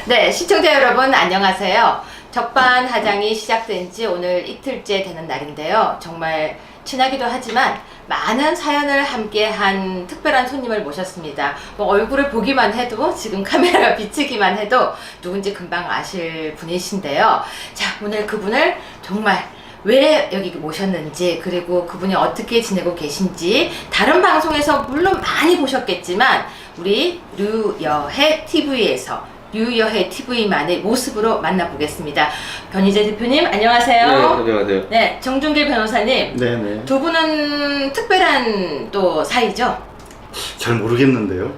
네, 시청자 여러분 안녕하세요. 적반하장이 시작된 지 오늘 이틀째 되는 날인데요. 정말 친하기도 하지만 많은 사연을 함께한 특별한 손님을 모셨습니다. 뭐 얼굴을 보기만 해도 지금 카메라가 비치기만 해도 누군지 금방 아실 분이신데요. 자, 오늘 그분을 정말 왜 여기 모셨는지, 그리고 그분이 어떻게 지내고 계신지 다른 방송에서 물론 많이 보셨겠지만 우리 류여해 TV에서 류여해 TV만의 모습으로 만나보겠습니다. 변희재 대표님 안녕하세요. 네, 안녕하세요. 네, 정준길 변호사님. 네네. 두 분은 특별한 또 사이죠? 잘 모르겠는데요.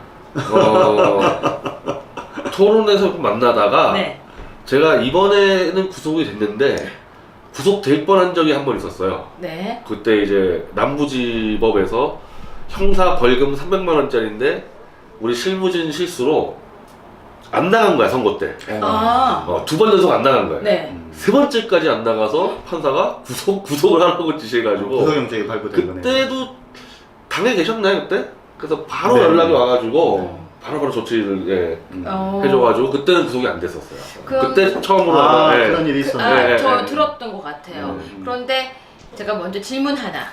토론에서 만나다가 네. 제가 이번에는 구속이 됐는데 구속될 뻔한 적이 한 번 있었어요. 네. 그때 이제 남부지법에서 형사 벌금 300만 원짜리인데 우리 실무진 실수로 안 나간 거야, 선고 때. 아. 두 번 연속 안 나간 거야. 네. 세 번째까지 안 나가서 판사가 구속을 하라고 지시해가지고 구속영장이 발부된 거네요. 그때도 당에 계셨나요, 그때? 그래서 바로 네. 연락이 와가지고 네. 바로 조치를 어. 해줘가지고 그때는 구속이 안 됐었어요. 그럼- 그때 처음으로 그런 일이 있었네. 네, 저 네. 들었던 것 같아요. 그런데 제가 먼저 질문 하나.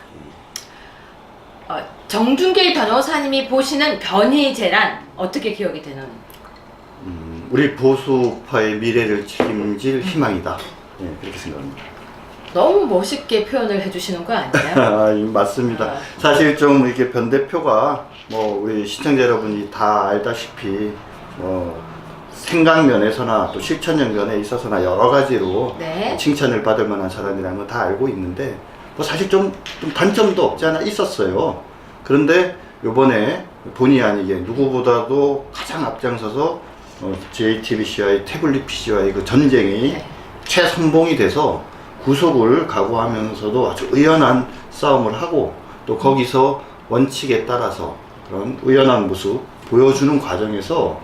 정준길 변호사님이 보시는 변희재란 어떻게 기억이 되는? 우리 보수파의 미래를 책임질 희망이다. 네, 그렇게 생각합니다. 너무 멋있게 표현을 해주시는 거 아니에요? 맞습니다. 아. 사실 좀 이렇게 변 대표가 뭐 우리 시청자 여러분이 다 알다시피 생각면에서나 또 실천력 면에 있어서나 여러 가지로 네. 칭찬을 받을 만한 사람이라는 건 다 알고 있는데 뭐 사실 좀 단점도 없지 않아 있었어요. 그런데 요번에 본의 아니게 누구보다도 가장 앞장서서 JTBC와의 태블릿 PC와의 그 전쟁이 네. 최선봉이 돼서 구속을 각오하면서도 아주 의연한 싸움을 하고 또 거기서 원칙에 따라서 그런 의연한 모습 보여주는 과정에서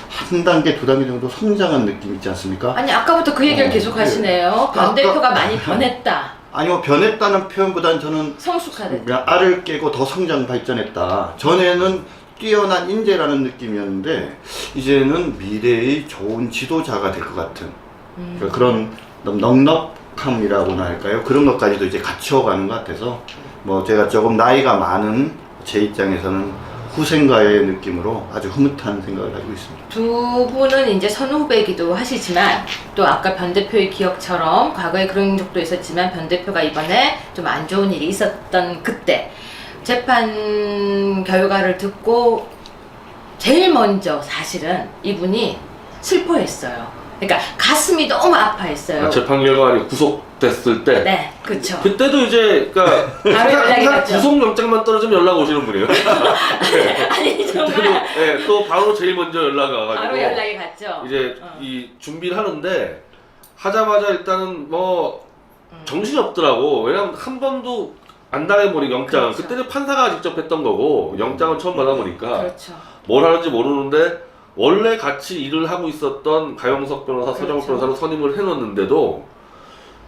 한 단계, 두 단계 정도 성장한 느낌 있지 않습니까? 아니 아까부터 그 얘기를 계속 하시네요. 변 대표가 많이 변했다. 아니 뭐 변했다는 표현보다는 저는 성숙하다. 그냥 알을 깨고 더 성장 발전했다. 전에는 뛰어난 인재라는 느낌이었는데 이제는 미래의 좋은 지도자가 될 것 같은 그러니까 그런 넉넉함이라고나 할까요? 그런 것까지도 이제 갖춰가는 것 같아서 뭐 제가 조금 나이가 많은 제 입장에서는 후생가의 느낌으로 아주 흐뭇한 생각을 가지고 있습니다. 두 분은 이제 선후배기도 하시지만 또 아까 변 대표의 기억처럼 과거에 그런 적도 있었지만 변 대표가 이번에 좀 안 좋은 일이 있었던 그때 재판 결과를 듣고 제일 먼저 사실은 이분이 슬퍼했어요. 그러니까 가슴이 너무 아파했어요. 재판 결과 아니 구속됐을 때 네, 그렇죠. 그때도 이제 그러니까 바로 연락이 갔죠. 구속영장만 떨어지면 연락 오시는 분이에요. 아니 정말 네, 또 바로 제일 먼저 연락이 와가지고 바로 연락이 갔죠. 이제 이 준비를 하는데 하자마자 일단은 뭐 정신이 없더라고. 왜냐면 한 번도 안 당해보니 영장 그렇죠. 그때는 판사가 직접 했던 거고 영장은 처음 받아보니까 그렇죠. 뭘 하는지 모르는데 원래 같이 일을 하고 있었던 가영석 변호사, 서정욱 그렇죠. 변호사를 선임을 해놓는데도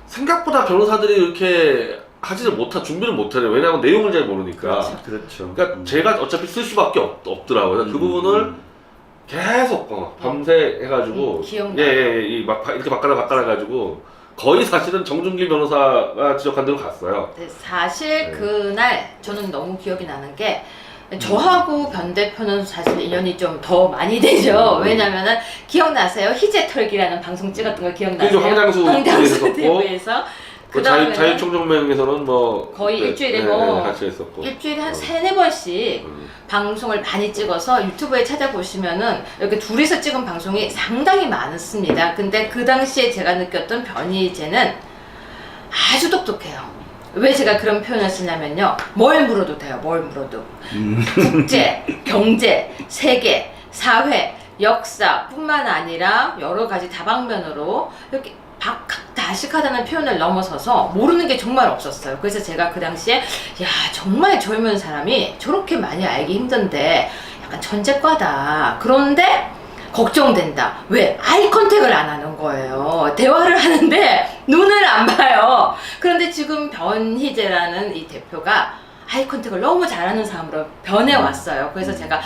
생각보다 변호사들이 이렇게 하지를 못하 준비를 못하네요. 왜냐하면 내용을 잘 모르니까. 그렇죠. 그러니까 제가 어차피 쓸 수밖에 없더라고요. 그래서 그 부분을 계속 밤새 해가지고 기억나요. 이렇게 바꿔라 해가지고 거의 사실은 정준길 변호사가 지적한 대로 갔어요. 네, 사실 네. 그날 저는 너무 기억이 나는 게 저하고 변 대표는 사실 인연이 좀 더 많이 되죠. 왜냐면은 기억나세요? 희재 털기라는 방송 찍었던 거 기억나세요? 그죠, 황장수 황장수 TV에서 TV에서 그 그다음에 자유총정명에서는 뭐 거의 일주일에 네, 뭐 같이 했었고 일주일에 한 3-4번씩 방송을 많이 찍어서 유튜브에 찾아보시면은 이렇게 둘이서 찍은 방송이 상당히 많습니다. 근데 그 당시에 제가 느꼈던 변희재는 아주 똑똑해요. 왜 제가 그런 표현을 쓰냐면요. 뭘 물어도 돼요. 뭘 물어도. 국제, 경제, 세계, 사회, 역사 뿐만 아니라 여러 가지 다방면으로 이렇게 박학다식하다는 표현을 넘어서서 모르는 게 정말 없었어요. 그래서 제가 그 당시에 야 정말 젊은 사람이 저렇게 많이 알기 힘든데 약간 천재과다. 그런데 걱정된다. 왜? 아이 컨택을 안 하는 거예요. 대화를 하는데 눈을 안 봐요. 그런데 지금 변희재라는 이 대표가 아이 컨택을 너무 잘하는 사람으로 변해왔어요. 그래서 제가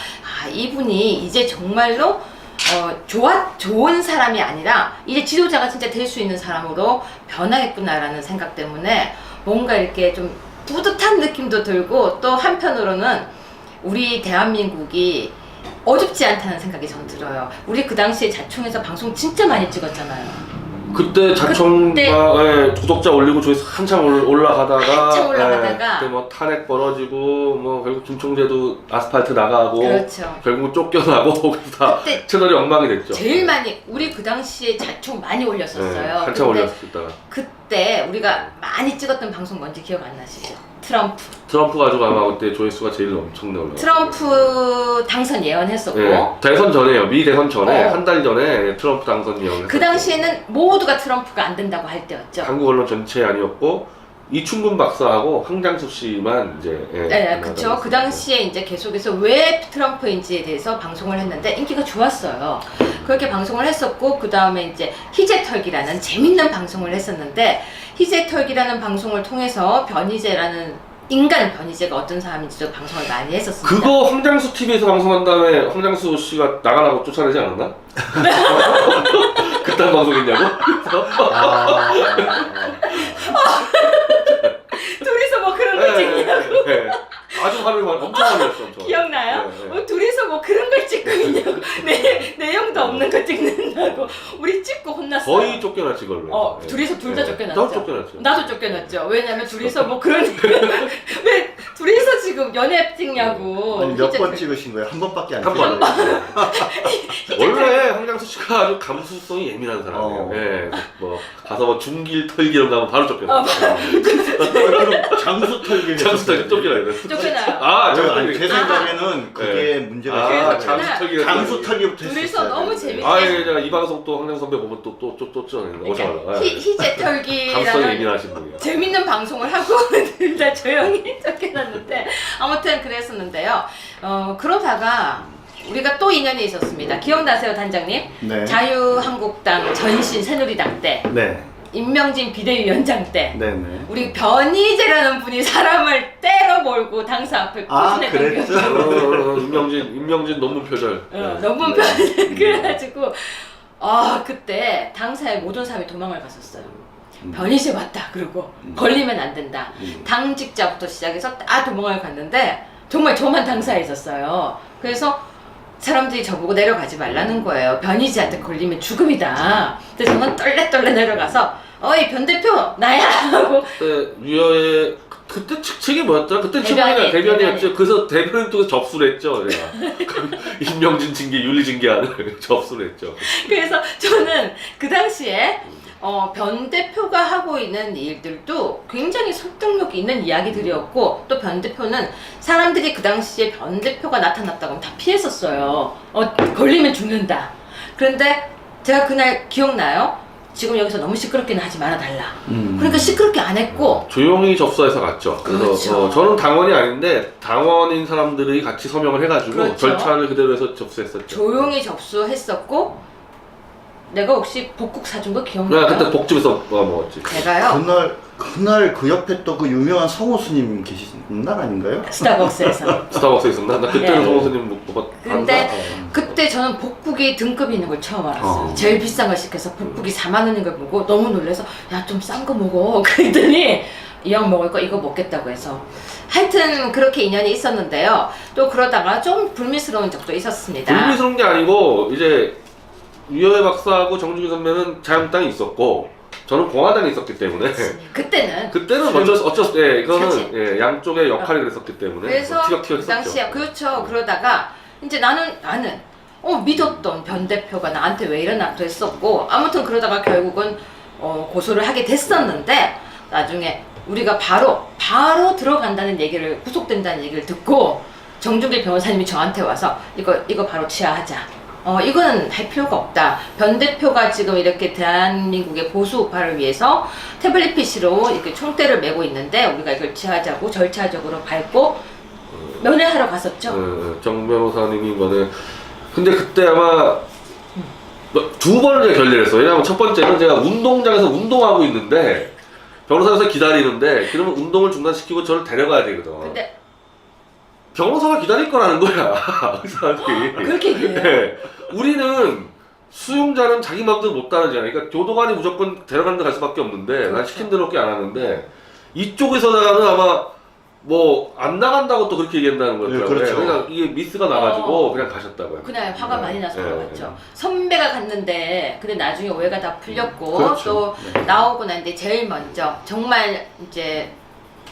이분이 이제 정말로 좋은 사람이 아니라 이제 지도자가 진짜 될 수 있는 사람으로 변하겠구나라는 생각 때문에 뭔가 이렇게 좀 뿌듯한 느낌도 들고 또 한편으로는 우리 대한민국이 어줍지 않다는 생각이 전 들어요. 우리 그 당시에 자총에서 방송 진짜 많이 찍었잖아요. 그때 자청과 예, 구독자 올리고 조회수 한참 올라가다가 그때 뭐 탄핵 벌어지고 뭐 결국 김총재도 아스팔트 나가고 그렇죠. 결국 쫓겨나고 그래서 다 그때 채널이 엉망이 됐죠. 제일 많이 우리 그 당시에 자총 많이 올렸었어요. 예, 한참 근데 올렸었다가 그때 우리가 많이 찍었던 방송 뭔지 기억 안 나시죠? 트럼프 가지고 아마 그때 조회수가 제일 엄청나게 올라갔어요. 트럼프 당선 예언했었고 예, 대선 전에요. 미 대선 전에 어. 한 달 전에 트럼프 당선 예언. 그 당시에는 모두가 트럼프가 안 된다고 할 때였죠. 한국 언론 전체 아니었고 이충근 박사하고 황장수 씨만 이제 네, 그렇죠. 그 당시에 이제 계속해서 왜 트럼프인지에 대해서 방송을 했는데 인기가 좋았어요. 그렇게 방송을 했었고 그 다음에 이제 희재털기라는 재밌는 방송을 했었는데 희재털기라는 방송을 통해서 변희재라는 인간 변희재가 어떤 사람인지도 방송을 많이 했었습니다. 그거 황장수 TV에서 방송한 다음에 황장수 씨가 나가라고 쫓아내지 않았나? 그딴 방송했냐고? 둘이서 뭐 그런 걸 찍냐고. 아주 화를 엄청 많이 냈어. 기억나요? 네, 네. 둘이서 뭐 그런 걸 찍고 있냐고. 내용도 없는 거 찍는다고. 우리 찍고 혼났어요. 거의 쫓겨났지 걸로. 둘이서 둘 다 쫓겨났죠. 나도 쫓겨났죠. 나도 쫓겨났죠. 왜냐면 둘이서 뭐 그런 왜 둘이서 지금 연애 찍냐고. 아니 몇 번 찍으신 거예요? 한 번밖에 안 한 찍었어요. 번. 원래 황장수 씨가 아주 감수성이 예민한 사람이에요. 어. 예, 뭐 가서 뭐 중길 털기 이런 거 하면 바로 쫓겨나. 그럼 장수 털기. 장수 털기 쫓겨나요. 쫓겨나요. 아, 장수 아니 털기. 제 생각에는 그게 문제가 있어요. 장수 털기. 장수 털기부터 둘이서 했었어야 너무 되는데. 재밌게. 아, 예, 제가 이 방송 또 황장 선배 보면 또 쫓겨나요. 오셔라. 희재 감수성이 털기라는 예민하신 분이에요. 재밌는 방송을 하고 둘 다 조용히 쫓겨났는데 아무튼 그랬었는데요. 그러다가 우리가 또 인연이 있었습니다. 기억나세요, 단장님? 네. 자유한국당 전신 새누리당 때 네. 임명진 비대위원장 때 네네. 우리 변희재라는 분이 사람을 때려 몰고 당사 앞에 아, 포진했던 그랬죠? 임명진 논문 표절. 너무 그래가지고 그때 당사의 모든 사람이 도망을 갔었어요. 변희재 왔다 그러고 걸리면 안 된다. 당직자부터 시작해서 다 도망을 갔는데 정말 저만 당사에 있었어요. 그래서 사람들이 저보고 내려가지 말라는 거예요. 변희재한테 걸리면 죽음이다. 근데 저는 떨레 내려가서 어이 변 대표 나야 하고 그때 유여의 그때 측책이 뭐였더라? 그때 대변인, 대변이었죠. 그래서 대변인 쪽에서 접수를 했죠. 내가 임명진 징계, 윤리 징계안을 접수를 했죠. 그래서 저는 그 당시에 변 대표가 하고 있는 일들도 굉장히 설득력 있는 이야기들이었고 또 변 대표는 사람들이 그 당시에 변 대표가 나타났다고 하면 다 피했었어요. 걸리면 죽는다. 그런데 제가 그날 기억나요? 지금 여기서 너무 시끄럽게는 하지 말아달라. 그러니까 시끄럽게 안 했고 조용히 접수해서 갔죠. 그래서 그렇죠. 저는 당원이 아닌데 당원인 사람들이 같이 서명을 해가지고 그렇죠. 절차를 그대로 해서 접수했었죠. 조용히 접수했었고 내가 혹시 복국 사준 거 기억나요? 그때 복집에서 먹었지. 제가요 그날 그 옆에 또 그 유명한 성호 스님 계신 날 아닌가요? 스타벅스에서 스타벅스에 있었나? 나 그때는 네. 성호스님 못 봤. 근데 그때 저는 복국이 등급이 있는 걸 처음 알았어요. 제일 비싼 걸 시켜서 복국이 4만 원인 걸 보고 너무 놀라서 야 좀 싼 거 먹어. 그랬더니 이 형 먹을 거 이거 먹겠다고 해서 하여튼 그렇게 인연이 있었는데요. 또 그러다가 좀 불미스러운 적도 있었습니다. 불미스러운 게 아니고 이제 유여의 박사하고 정준기 선배는 자유한국당이 있었고 저는 공화당에 있었기 때문에 그때는 어쩔 수 이거는 양쪽의 역할이 그랬었기 때문에 그래서 티격태격 그 당시에 했었죠. 그렇죠. 그러다가 이제 나는 믿었던 변 대표가 나한테 왜 이러나 또 했었고 아무튼 그러다가 결국은 고소를 하게 됐었는데 나중에 우리가 바로 들어간다는 얘기를 구속된다는 얘기를 듣고 정준길 변호사님이 저한테 와서 이거 바로 취하하자. 이거는 할 필요가 없다. 변 대표가 지금 이렇게 대한민국의 보수 우파를 위해서 태블릿 PC로 이렇게 총대를 메고 있는데 우리가 이걸 취하자고 절차적으로 밟고 면회하러 갔었죠. 정 변호사님이 이거는 근데 그때 아마 두 번을 제가 결례를 했어요. 왜냐하면 첫 번째는 제가 운동장에서 운동하고 있는데 변호사에서 기다리는데 그러면 운동을 중단시키고 저를 데려가야 되거든. 근데 변호사가 기다릴 거라는 거야. 그 사람들이. 그렇게 얘기해요. 네. 우리는 수용자는 자기 마음대로 못 따르잖아요. 그러니까 교도관이 무조건 데려가는 데 갈 수밖에 없는데 난 그렇죠. 시킨 대로밖에 안 하는데 이쪽에서는 아마 뭐 안 나간다고 또 그렇게 얘기한다는 거더라고요. 네, 그렇죠. 그러니까 이게 미스가 나가지고 그냥 가셨다고요. 그날 화가 네. 많이 나서 네. 그렇죠. 선배가 갔는데 근데 나중에 오해가 다 풀렸고 그렇죠. 또 나오고 난데 제일 먼저 정말 이제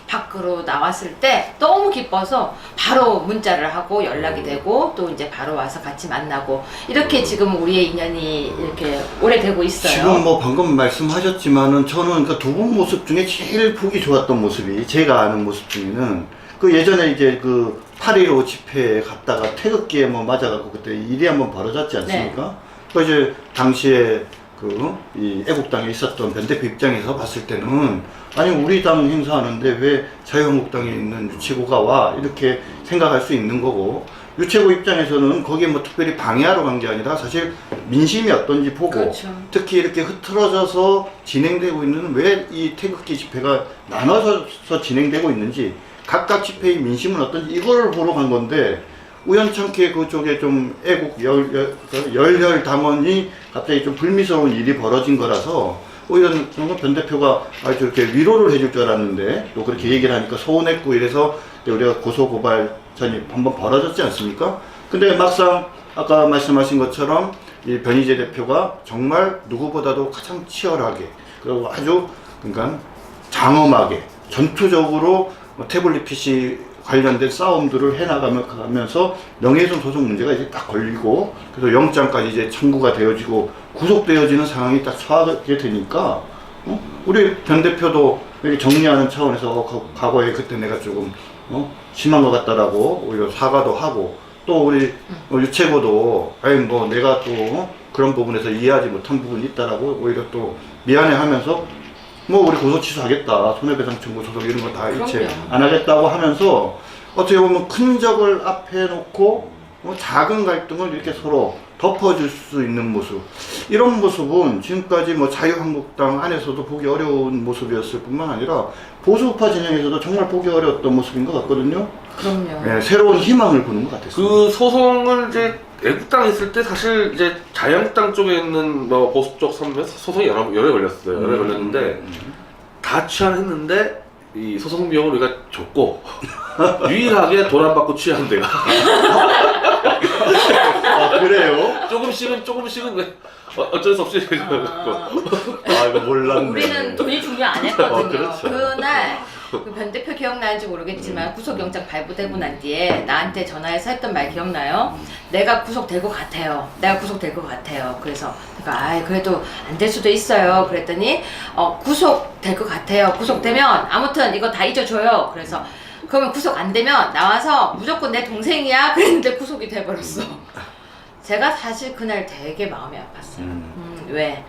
밖으로 나왔을 때 너무 기뻐서 바로 문자를 하고 연락이 되고 또 이제 바로 와서 같이 만나고 이렇게 지금 우리의 인연이 이렇게 오래되고 있어요. 지금 뭐 방금 말씀하셨지만은 저는 그 두 분 모습 중에 제일 보기 좋았던 모습이 제가 아는 모습 중에는 그 예전에 이제 그 8.15 집회에 갔다가 태극기에 뭐 맞아갖고 그때 일이 한번 벌어졌지 않습니까? 그 이제 당시에 그 이 애국당에 있었던 변 대표 입장에서 봤을 때는 아니 우리 당 행사하는데 왜 자유한국당에 있는 유채고가 와 이렇게 생각할 수 있는 거고 유채고 입장에서는 거기에 뭐 특별히 방해하러 간 게 아니라 사실 민심이 어떤지 보고 그렇죠. 특히 이렇게 흐트러져서 진행되고 있는 왜 이 태극기 집회가 나눠서 진행되고 있는지 각각 집회의 민심은 어떤지 이걸 보러 간 건데 우연찮게 그쪽에 좀 애국 열혈 당원이 갑자기 좀 불미스러운 일이 벌어진 거라서 오히려 변 대표가 아주 이렇게 위로를 해줄 줄 알았는데 또 그렇게 얘기를 하니까 서운했고 이래서 우리가 고소고발전이 한번 벌어졌지 않습니까? 근데 막상 아까 말씀하신 것처럼 이 변희재 대표가 정말 누구보다도 가장 치열하게 그리고 아주 그러니까 장엄하게 전투적으로 태블릿 PC 관련된 싸움들을 해나가면서 명예훼손 소송 문제가 이제 딱 걸리고 그래서 영장까지 이제 청구가 되어지고 구속되어지는 상황이 딱 처하게 되니까 우리 변 대표도 이렇게 정리하는 차원에서 과거에 그때 내가 조금 심한 것 같다라고 오히려 사과도 하고 또 우리 유채고도 아니 뭐 내가 또 그런 부분에서 이해하지 못한 부분이 있다라고 오히려 또 미안해하면서 뭐 우리 고소 취소하겠다 손해배상 청구 소송 이런 거 다 일체 안 하겠다고 하면서 어떻게 보면 큰 적을 앞에 놓고 작은 갈등을 이렇게 서로 덮어줄 수 있는 모습 이런 모습은 지금까지 뭐 자유한국당 안에서도 보기 어려운 모습이었을 뿐만 아니라 보수우파 진영에서도 정말 보기 어려웠던 모습인 것 같거든요. 그럼요. 네, 새로운 희망을 보는 것 같았어요. 그 소송을 이제 애국당에 있을 때 사실 이제 자유한국당 쪽에 있는 뭐 보수 쪽 선배 소송이 여러 걸렸어요. 여러 걸렸는데 다 취한했는데 이 소송 비용을 우리가 줬고 유일하게 돈 안 받고 취한 데가 아 그래요? 조금씩은 어쩔 수 없이 아 이거 몰랐네. 우리는 돈이 중요 안 했거든요. 그렇죠. 그날 그 변 대표 기억나는지 모르겠지만 구속영장 발부되고 난 뒤에 나한테 전화해서 했던 말 기억나요? 내가 구속될 것 같아요. 내가 구속될 것 같아요. 그래서 내가 아 그래도 안 될 수도 있어요. 그랬더니 구속될 것 같아요. 구속되면 아무튼 이거 다 잊어줘요. 그래서 그러면 구속 안 되면 나와서 무조건 내 동생이야. 그랬는데 구속이 돼버렸어. 제가 사실 그날 되게 마음이 아팠어요. 왜?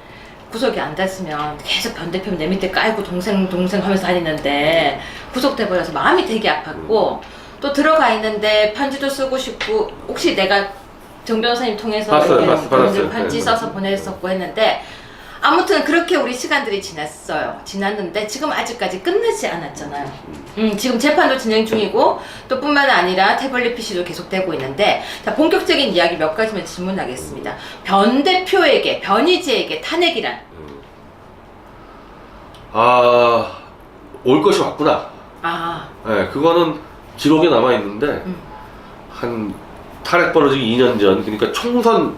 구속이 안 됐으면 계속 변 대표 내 밑에 깔고 동생 하면서 다니는데 구속돼버려서 마음이 되게 아팠고 또 들어가 있는데 편지도 쓰고 싶고 혹시 내가 정 변호사님 통해서 받았어요. 편지 네. 써서 보냈었고 했는데 아무튼 그렇게 우리 시간들이 지났는데 지금 아직까지 끝나지 않았잖아요. 지금 재판도 진행 중이고 또 뿐만 아니라 태블릿 PC도 계속되고 있는데 자 본격적인 이야기 몇 가지만 질문하겠습니다. 변 대표에게 변희재에게 탄핵이란? 올 것이 왔구나. 네, 그거는 기록에 남아 있는데 한 탄핵 벌어지기 2년 전 그러니까 총선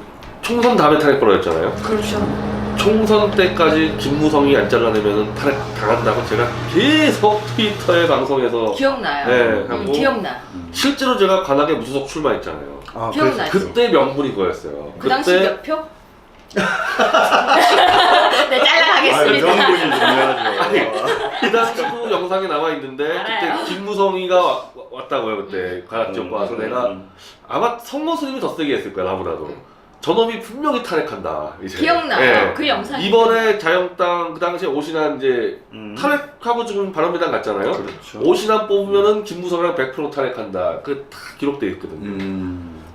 다음에 탄핵 벌어졌잖아요. 그렇죠. 총선 때까지 김무성이 안 잘라내면 탄핵 당한다고 제가 계속 트위터에 방송에서 기억나요. 네, 하고 기억나. 실제로 제가 관악에 무소속 출마했잖아요. 기억나지? 그때 명분이 그거였어요. 그 당시 몇 표? 네, 잘라가겠습니다. 명분이 중요하죠. 그 당시도 영상이 남아 있는데 알아요. 그때 김무성이가 왔다고요. 그때 관악 지역 와서 내가 아마 성모스님이 더 세게 했을 거야 나보다도. 저놈이 분명히 탄핵한다. 이제. 기억나요. 네. 그 영상. 이번에 자유한국당 그 당시에 오신환 이제 탄핵하고 지금 바른미당 갔잖아요. 그렇죠. 오신환 뽑으면은 김무성이랑 100% 탄핵한다. 그 다 기록돼 있거든요.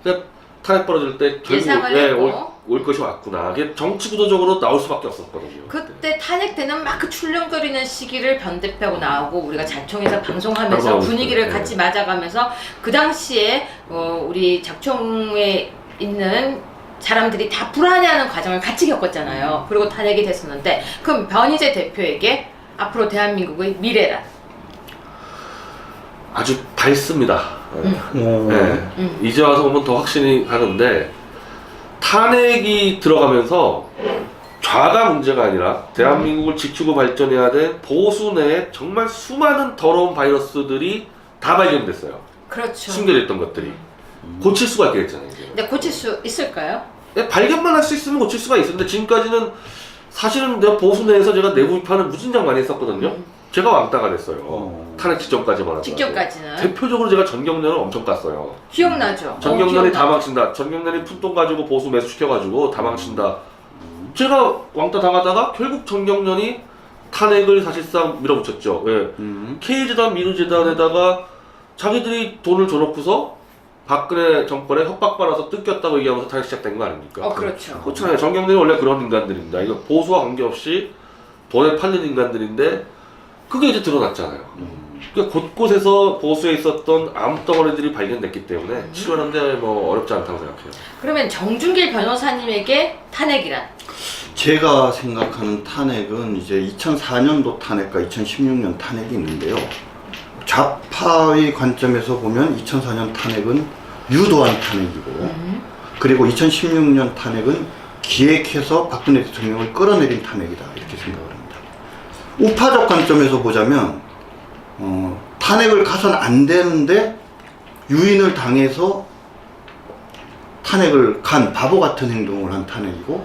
그러니까 탄핵 벌어질 때 예상을 했고 올 것이 왔구나. 이게 정치 구도적으로 나올 수밖에 없었거든요. 그때 탄핵 때는 막 그 출렁거리는 시기를 변 대표하고 나오고 우리가 자총에서 방송하면서 방송하고 분위기를 있어요. 같이 맞아가면서 그 당시에 우리 작총에 있는 사람들이 다 불안해하는 과정을 같이 겪었잖아요. 그리고 탄핵이 됐었는데 그럼 변희재 대표에게 앞으로 대한민국의 미래란? 아주 밝습니다. 음. 이제 와서 보면 더 확신이 가는데 탄핵이 들어가면서 좌가 문제가 아니라 대한민국을 지키고 발전해야 될 보수 내에 정말 수많은 더러운 바이러스들이 다 발견됐어요. 그렇죠. 숨겨져 있던 것들이 고칠 수가 있게 됐잖아요. 이제. 근데 고칠 수 있을까요? 발견만 할 수 있으면 고칠 수가 있었는데 지금까지는 사실은 내가 보수 내에서 제가 내부 비판을 무진장 많이 했었거든요. 제가 왕따가 됐어요. 탄핵 직전까지만 하고. 직전까지는 대표적으로 제가 전경련을 엄청 깠어요. 기억나죠? 전경련이 다 기억나죠? 망친다. 전경련이 푼돈 가지고 보수 매수시켜가지고 다 망친다. 제가 왕따 당하다가 결국 전경련이 탄핵을 사실상 밀어붙였죠. 예. K재단, 민우재단에다가 자기들이 돈을 줘놓고서 박근혜 정권에 협박받아서 뜯겼다고 얘기하면서 탄핵 시작된 거 아닙니까? 그렇죠. 그렇잖아요. 전경련이 원래 그런 인간들입니다. 이거 보수와 관계없이 돈에 팔린 인간들인데 그게 이제 드러났잖아요. 그러니까 곳곳에서 보수에 있었던 암덩어리들이 발견됐기 때문에 치료하는데 뭐 어렵지 않다고 생각해요. 그러면 정준길 변호사님에게 탄핵이란? 제가 생각하는 탄핵은 이제 2004년도 탄핵과 2016년 탄핵이 있는데요. 좌파의 관점에서 보면 2004년 탄핵은 유도한 탄핵이고, 그리고 2016년 탄핵은 기획해서 박근혜 대통령을 끌어내린 탄핵이다 이렇게 생각을 합니다. 우파적 관점에서 보자면 탄핵을 가선 안 되는데 유인을 당해서 탄핵을 간 바보 같은 행동을 한 탄핵이고,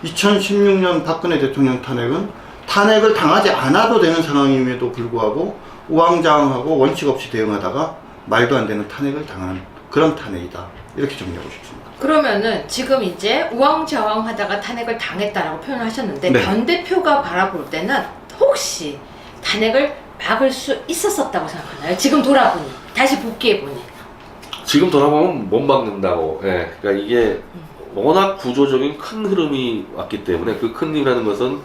2016년 박근혜 대통령 탄핵은 탄핵을 당하지 않아도 되는 상황임에도 불구하고 우왕좌왕하고 원칙 없이 대응하다가 말도 안 되는 탄핵을 당하는 그런 탄핵이다 이렇게 정리하고 싶습니다. 그러면은 지금 이제 우왕좌왕하다가 탄핵을 당했다라고 표현을 하셨는데 네. 변 대표가 바라볼 때는 혹시 탄핵을 막을 수 있었었다고 생각하나요? 지금 돌아보니, 다시 복귀해보니. 지금 돌아보면 못 막는다고. 예. 그러니까 이게 워낙 구조적인 큰 흐름이 왔기 때문에 그 큰 흐름이라는 것은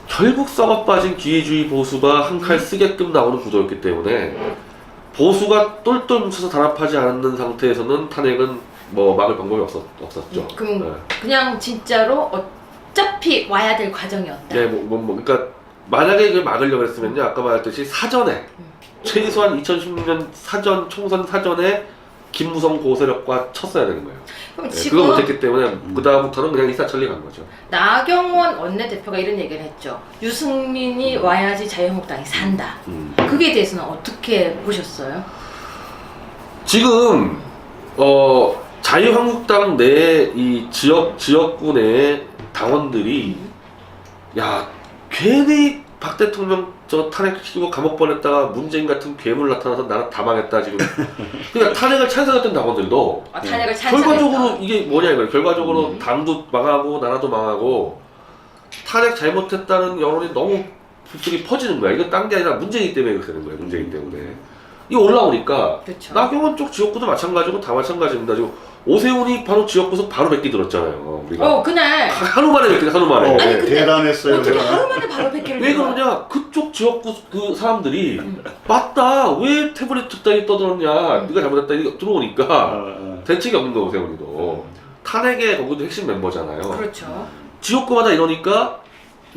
결국 썩어 빠진 기회주의 보수가 한 칼 쓰게끔 나오는 구도였기 때문에 보수가 똘똘 뭉쳐서 단합하지 않는 상태에서는 탄핵은 뭐 막을 방법이 없었죠. 그럼 예. 그냥 진짜로 어차피 와야 될 과정이었다. 예, 그러니까 만약에 이걸 막으려고 했으면요, 아까 말했듯이 사전에 최소한 2016년 총선 사전에 김무성 고세력과 쳤어야 되는 거예요. 그럼 예, 지금 그거 못했기 때문에 그 다음부터는 그냥 일사천리 간 거죠. 나경원 원내대표가 이런 얘기를 했죠. 유승민이 와야지 자유한국당이 산다. 그게 대해서는 어떻게 보셨어요? 지금 자유한국당 내 이 지역구 내 당원들이 야 괜히 박 대통령 저 탄핵시키고 감옥 보냈다가 문재인 같은 괴물 나타나서 나라 다 망했다 지금. 그러니까 탄핵을 찬성했던 당원들도 탄핵을 찬성했다. 결과적으로 이게 뭐냐 이거예요. 결과적으로 당도 망하고 나라도 망하고 탄핵 잘못했다는 여론이 너무 급속히 퍼지는 거야. 이건 딴 게 아니라 문재인 때문에 그렇게 되는 거예요. 문재인 때문에. 이 올라오니까 그렇죠. 나경원 쪽 지역구도 마찬가지고 다 마찬가지입니다. 지금 오세훈이 바로 지역구에서 바로 뵙기 들었잖아요. 우리가 그날 하루 만에 뵙기 하루 만에. 아니, 근데 대단했어요. 어떻게 제가. 하루 만에 바로 100개를 왜 그러냐? 그쪽 지역구 그 사람들이 맞다. 왜 태블릿 특단이 떠들었냐? 네가 잘못했다. 이거 들어오니까 대책이 없는 거 오세훈이도 탄핵의 거기도 핵심 멤버잖아요. 그렇죠. 지역구마다 이러니까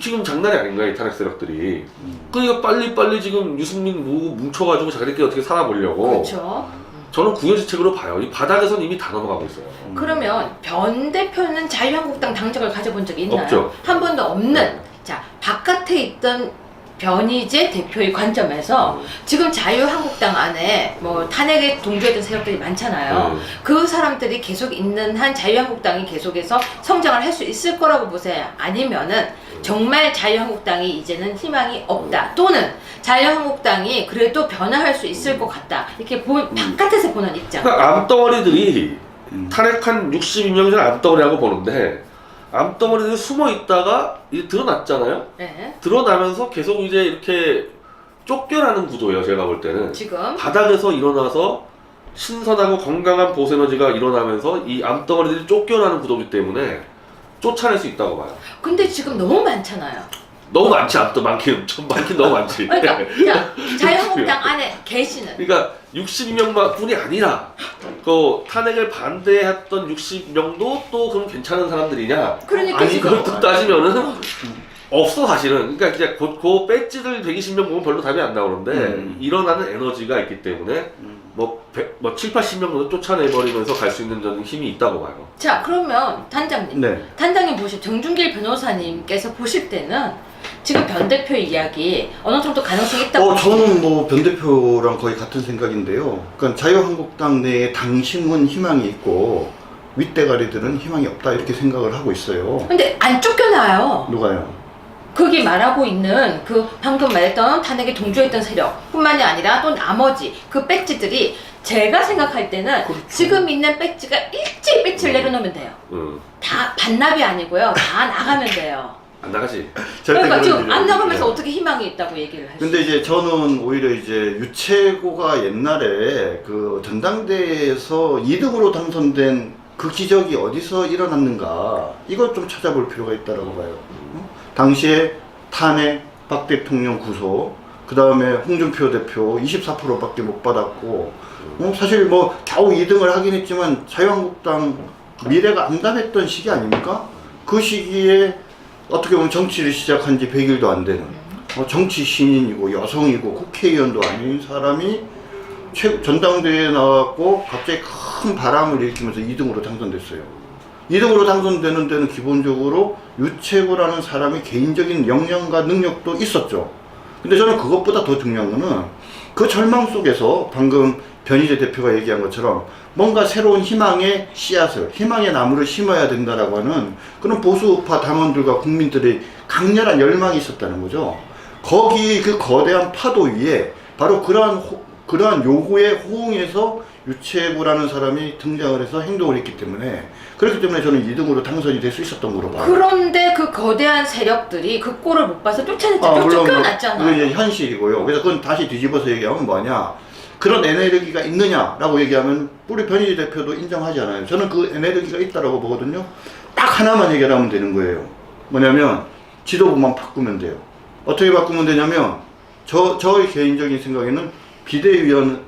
지금 장난이 아닌 거야 이 탄핵 세력들이. 그러니까 빨리 지금 유승민 뭉쳐가지고 자기들끼리 어떻게 살아보려고. 그렇죠. 저는 구현지책으로 봐요. 이 바닥에선 이미 다 넘어가고 있어요. 그러면 변 대표는 자유한국당 당적을 가져본 적이 있나요? 없죠. 한 번도 없는. 자, 바깥에 있던 변희재 대표의 관점에서 지금 자유한국당 안에 뭐 탄핵에 동조했던 세력들이 많잖아요. 그 사람들이 계속 있는 한 자유한국당이 계속해서 성장을 할 수 있을 거라고 보세요? 아니면은 정말 자유한국당이 이제는 희망이 없다. 또는 자유한국당이 그래도 변화할 수 있을 것 같다. 이렇게 바깥에서 보는 입장. 그러니까 암덩어리들이 탄핵한 62명 전 암덩어리라고 보는데 암덩어리들이 숨어 있다가 이제 드러났잖아요. 네. 드러나면서 계속 이제 이렇게 쫓겨나는 구도예요. 제가 볼 때는 지금 바닥에서 일어나서 신선하고 건강한 보스에너지가 일어나면서 이 암덩어리들이 쫓겨나는 구도이기 때문에 쫓아낼 수 있다고 봐요. 근데 지금 너무 많잖아요. 너무 많지 않또 많긴 너무 많지. 그러니까 자, 자유한국당 안에 계시는 그러니까 62명만 뿐이 아니라 그 탄핵을 반대했던 60명도 또 그럼 괜찮은 사람들이냐? 그러니까 아니, 지금 그걸 또 따지면은 없어 사실은. 그러니까 이제 그 배지들 120명 보면 별로 답이 안 나오는데 일어나는 에너지가 있기 때문에 뭐 7, 80명 정도 쫓아내버리면서 갈 수 있는 저는 힘이 있다고 봐요. 자 그러면 단장님, 네. 단장님 정준길 변호사님께서 보실 때는 지금 변 대표 이야기 어느 정도 가능성이 있다고 저는 뭐 변 대표랑 거의 같은 생각인데요. 그러니까 자유한국당 내에 당심은 희망이 있고 윗대가리들은 희망이 없다 이렇게 생각을 하고 있어요. 근데 안 쫓겨나요. 누가요? 거기 말하고 있는 그 방금 말했던 탄핵에 동조했던 세력 뿐만이 아니라 또 나머지 그 배지들이 제가 생각할 때는 그렇죠. 지금 있는 배지가 일찍 배지를 내려놓으면 돼요. 다 반납이 아니고요. 다 나가면 돼요. 안 나가지. 그러니까 지금 그런 안 일이 나가면서 없죠. 어떻게 희망이 있다고 얘기를 할 수 근데 있어요? 이제 저는 오히려 이제 유채고가 옛날에 그 전당대회에서 2등으로 당선된 그 기적이 어디서 일어났는가 이걸 좀 찾아볼 필요가 있다고 봐요. 당시에 탄핵, 박 대통령 구속, 그 다음에 홍준표 대표 24%밖에 못 받았고, 사실 뭐 겨우 2등을 하긴 했지만 자유한국당 미래가 암담했던 시기 아닙니까? 그 시기에 어떻게 보면 정치를 시작한 지 100일도 안 되는 정치 신인이고 여성이고 국회의원도 아닌 사람이 전당대회에 나왔고 갑자기 큰 바람을 일으키면서 2등으로 당선됐어요. 2등으로 당선되는 데는 기본적으로 유채구라는 사람의 개인적인 역량과 능력도 있었죠. 근데 저는 그것보다 더 중요한 거는 그 절망 속에서 방금 변희재 대표가 얘기한 것처럼 뭔가 새로운 희망의 씨앗을, 희망의 나무를 심어야 된다라고 하는 그런 보수파 당원들과 국민들의 강렬한 열망이 있었다는 거죠. 거기 그 거대한 파도 위에 바로 그러한 요구에 호응해서 유채구라는 사람이 등장을 해서 행동을 했기 때문에 그렇기 때문에 저는 2등으로 당선이 될 수 있었던 거로 봐요. 그런데 그 거대한 세력들이 그 꼴을 못 봐서 쫓아냈잖아요. 물론 쫓겨났잖아요. 그게 이제 현실이고요. 그래서 그건 다시 뒤집어서 얘기하면 뭐냐? 그런 에너지가 있느냐라고 얘기하면 우리 변희재 대표도 인정하지 않아요. 저는 그 에너지가 있다라고 보거든요. 딱 하나만 해결하면 되는 거예요. 뭐냐면 지도부만 바꾸면 돼요. 어떻게 바꾸면 되냐면 저의 개인적인 생각에는 비대위원회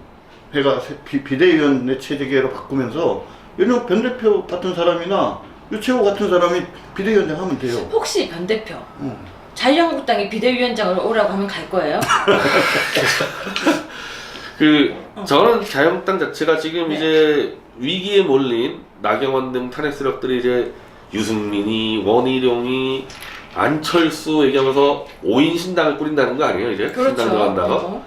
체제계로 바꾸면서 예를 변 대표 같은 사람이나 유채호 같은 사람이 비대위원장 하면 돼요. 혹시 변 대표 자유한국당이 비대위원장으로 오라고 하면 갈 거예요? 저는 자유한국당 자체가 지금 네. 이제 위기에 몰린 나경원 등 탄핵 세력들이 이제 유승민이, 원희룡이, 안철수 얘기하면서 5인 신당을 꾸린다는 거 아니에요 이제? 그렇죠. 신당 들어간다고?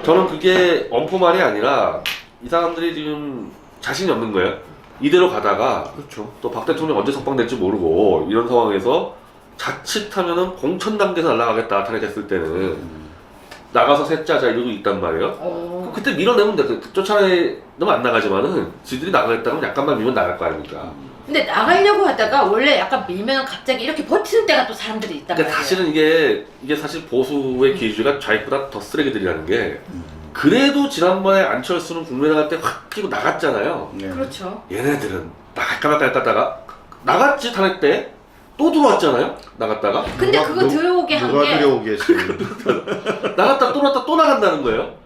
저는 그게 엄포말이 아니라 이 사람들이 지금 자신이 없는 거예요. 이대로 가다가 그렇죠. 또 박 대통령 언제 석방될지 모르고 이런 상황에서 자칫하면은 공천 단계에서 날아가겠다 탄핵했을 때는 나가서 셋짜자 이러고 있단 말이에요. 그때 밀어내면 돼. 쫓아내면 안 나가지만은 지들이 나가겠다면 약간만 밀면 나갈 거 아닙니까? 근데 나가려고 하다가 원래 약간 밀면 갑자기 이렇게 버티는 때가 또 사람들이 있단 근데 말이에요. 사실은 이게 사실 보수의 기주가 좌익보다 더 쓰레기들이라는 게 그래도 지난번에 안철수는 국민회 나갈 때 확 끼고 나갔잖아요. 네. 그렇죠. 얘네들은 나갈까 말까 했다가 나갔지 탄핵 때 또 들어왔잖아요. 나갔다가 근데 그거 들어오게 한 누가 게 들어오게 했어요? 나갔다 또 나갔다 또 나간다는 거예요.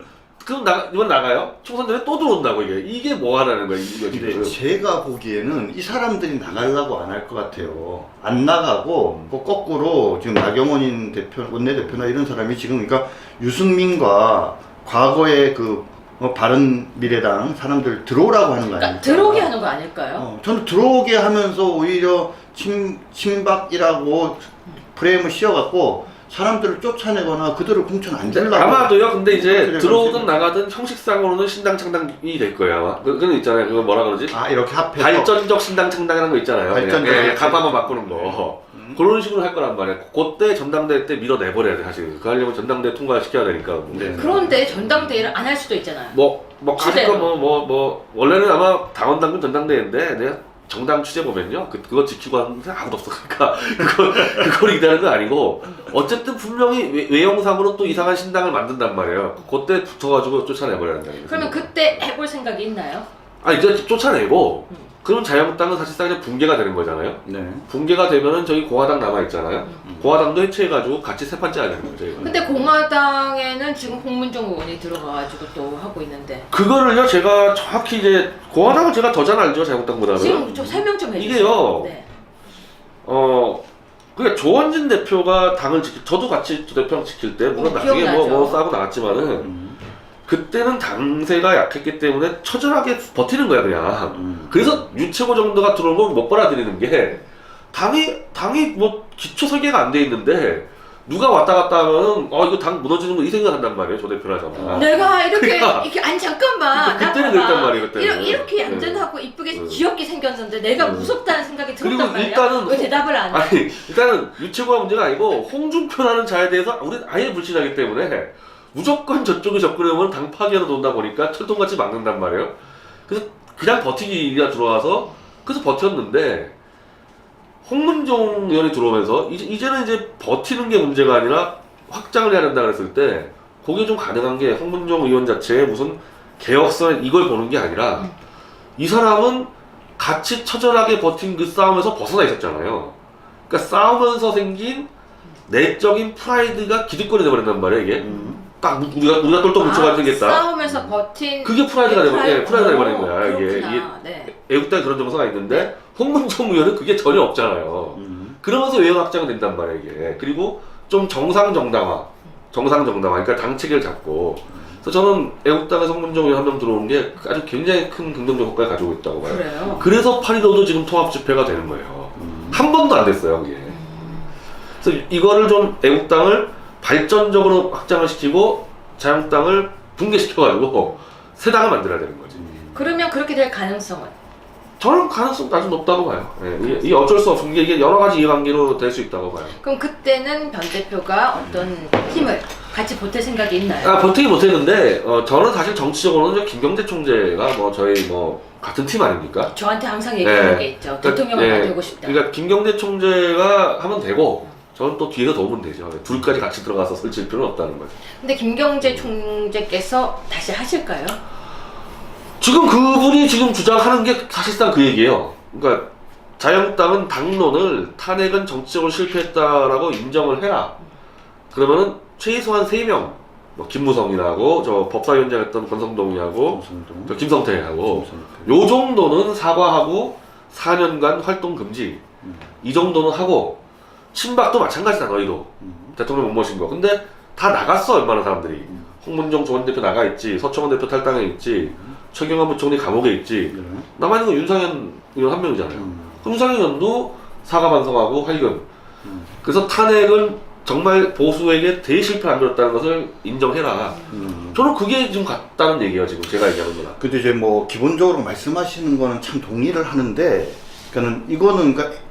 그럼 이번 나가요? 총선 전에 또 들어온다고 이게 뭐 하라는 거야 이거 근데 지금. 제가 보기에는 이 사람들이 나가려고 안 할 것 같아요. 안 나가고 뭐 거꾸로 지금 나경원 원내대표나 이런 사람이 지금 그러니까 유승민과 과거의 바른 미래당 사람들 들어오라고 하는 거 그러니까 아닙니까? 들어오게 하는 거 아닐까요? 저는 들어오게 하면서 오히려 친박이라고 프레임을 씌워갖고 사람들을 쫓아내거나 그들을 공천 안 되려고. 아마도요. 근데 이제 그래, 들어오든 그렇지. 나가든 형식상으로는 신당 창당이 될 거예요 아마. 그건 있잖아요. 그거 뭐라 그러지? 이렇게 합해서 발전적 신당 창당이라는 거 있잖아요. 발전적 각 한번 바꾸는 거. 그런 식으로 할 거란 말이야. 그때 전당대회 때 밀어내버려야 돼 사실. 그거 하려면 전당대회 통과시켜야 되니까. 네. 그런데 전당대회를 안 할 수도 있잖아요. 뭐 가니까 시대로. 원래는 아마 당원당규 전당대회인데 내가 정당 취재 보면요, 그거 지키고 하는 사람 아무도 없어. 그러니까 그걸 이기다는 건 아니고 어쨌든 분명히 외형상으로 또 이상한 신당을 만든단 말이에요. 그때 붙어가지고 쫓아내버려야 한다. 그러면 그때 해볼 생각이 있나요? 아니 이제 쫓아내고 그럼 자유한국당은 사실상 이제 붕괴가 되는 거잖아요. 네. 붕괴가 되면은 저기 공화당 남아 있잖아요. 공화당도 해체해가지고 같이 세 판째 해야 되는 거죠. 이거. 근데 공화당에는 지금 홍문종 의원이 들어가가지고 또 하고 있는데 그거를요 제가 정확히 이제 공화당을 제가 더 잘 알죠 자유한국당보다는. 지금 좀 설명 좀 해주세요. 이게요. 네. 그러니까 조원진 대표가 당을 저도 같이 조 대표랑 지킬 때 물론 나중에 기억나죠. 뭐 싸고 나왔지만은 그때는 당세가 약했기 때문에 처절하게 버티는 거야 그냥. 그래서 유채고 정도가 들어오면 못 빨아들이는 게 당이 뭐 기초 설계가 안 돼 있는데 누가 왔다 갔다 하면은 이거 당 무너지는 거 이 생각한단 말이에요 조 대표라잖아. 내가 이렇게 그러니까. 이렇게 아니 잠깐만 그때는 나봐봐. 그랬단 말이에요, 그때는. 이렇게 네. 얌전하고 이쁘게 귀엽게 생겼는데 내가 무섭다는 생각이 그리고 들었단 말이야. 일단은 왜 대답을 안 해? 아니 일단은 유채구가 문제가 아니고 홍준표라는 자에 대해서 우리는 아예 불신하기 때문에 무조건 저쪽에 접근하면 당 파괴로 돈다 보니까 철통같이 막는단 말이에요. 그래서 그냥 버티기가 들어와서 그래서 버텼는데 홍문종 의원이 들어오면서 이제는 이제 버티는 게 문제가 아니라 확장을 해야 된다 그랬을 때 그게 좀 가능한 게 홍문종 의원 자체의 무슨 개혁선 이걸 보는 게 아니라 이 사람은 같이 처절하게 버틴 그 싸움에서 벗어나 있었잖아요. 그러니까 싸우면서 생긴 내적인 프라이드가 기득권이 돼버린단 말이에요 이게. 딱 우리가 똘똘 뭉쳐가지고 생겼다. 싸우면서 버틴 그게 프라이드가 돼버린 거야. 그렇구나. 이게 네. 애국당에 그런 정서가 있는데 홍문종 의원은 그게 전혀 없잖아요. 그러면서 외형 확장이 된단 말이에요 이게. 그리고 좀 정상 정당화, 그러니까 당 체계를 잡고. 그래서 저는 애국당에서 홍문종 의원 한 명 들어오는 게 아주 굉장히 큰 긍정적 효과를 가지고 있다고 봐요. 그래요? 그래서 8.15도 지금 통합 집회가 되는 거예요. 한 번도 안 됐어요 그게. 그래서 이거를 좀 애국당을 발전적으로 확장을 시키고 자유한국당을 붕괴시켜가지고 새 당을 만들어야 되는 거지. 그러면 그렇게 될 가능성은? 저는 가능성 아주 높다고 봐요. 예, 이게 어쩔 수 없은 게 이게 여러 가지 이해관계로 될 수 있다고 봐요. 그럼 그때는 변 대표가 어떤 힘을 같이 보탤 생각이 있나요? 버티기 못했는데 저는 사실 정치적으로는 김경재 총재가 뭐 저희 뭐 같은 팀 아닙니까? 저한테 항상 얘기하는 게 있죠. 대통령을 예, 만들고 싶다. 그러니까 김경재 총재가 하면 되고 저는 또 뒤에서 도우면 되죠. 둘까지 같이 들어가서 설칠 필요는 없다는 거죠. 근데 김경재 총재께서 다시 하실까요? 지금 그분이 지금 주장하는 게 사실상 그 얘기예요. 그러니까 자유한국당은 당론을 탄핵은 정치적으로 실패했다라고 인정을 해라. 그러면은 최소한 3명, 뭐 김무성이라고 저 법사위원장했던 권성동이하고 저 김성태하고 요 정도는 사과하고 4년간 활동 금지 이 정도는 하고 친박도 마찬가지다 너희도 대통령 못 모신 거. 근데 다 나갔어 웬만한 사람들이. 홍문종 조원 대표 나가 있지, 서청원 대표 탈당해 있지, 최경환 부총리 감옥에 있지. 남아있는 건 윤상현 의원 한 명이잖아요. 윤상현 의원도 사과 반성하고 활금. 그래서 탄핵은 정말 보수에게 대실패를 안겼다는 것을 인정해라. 저는 그게 지금 같다는 얘기예요 지금 제가 얘기하는 거랑. 근데 이제 뭐 기본적으로 말씀하시는 거는 참 동의를 하는데, 그러니까는 이거는 그러니까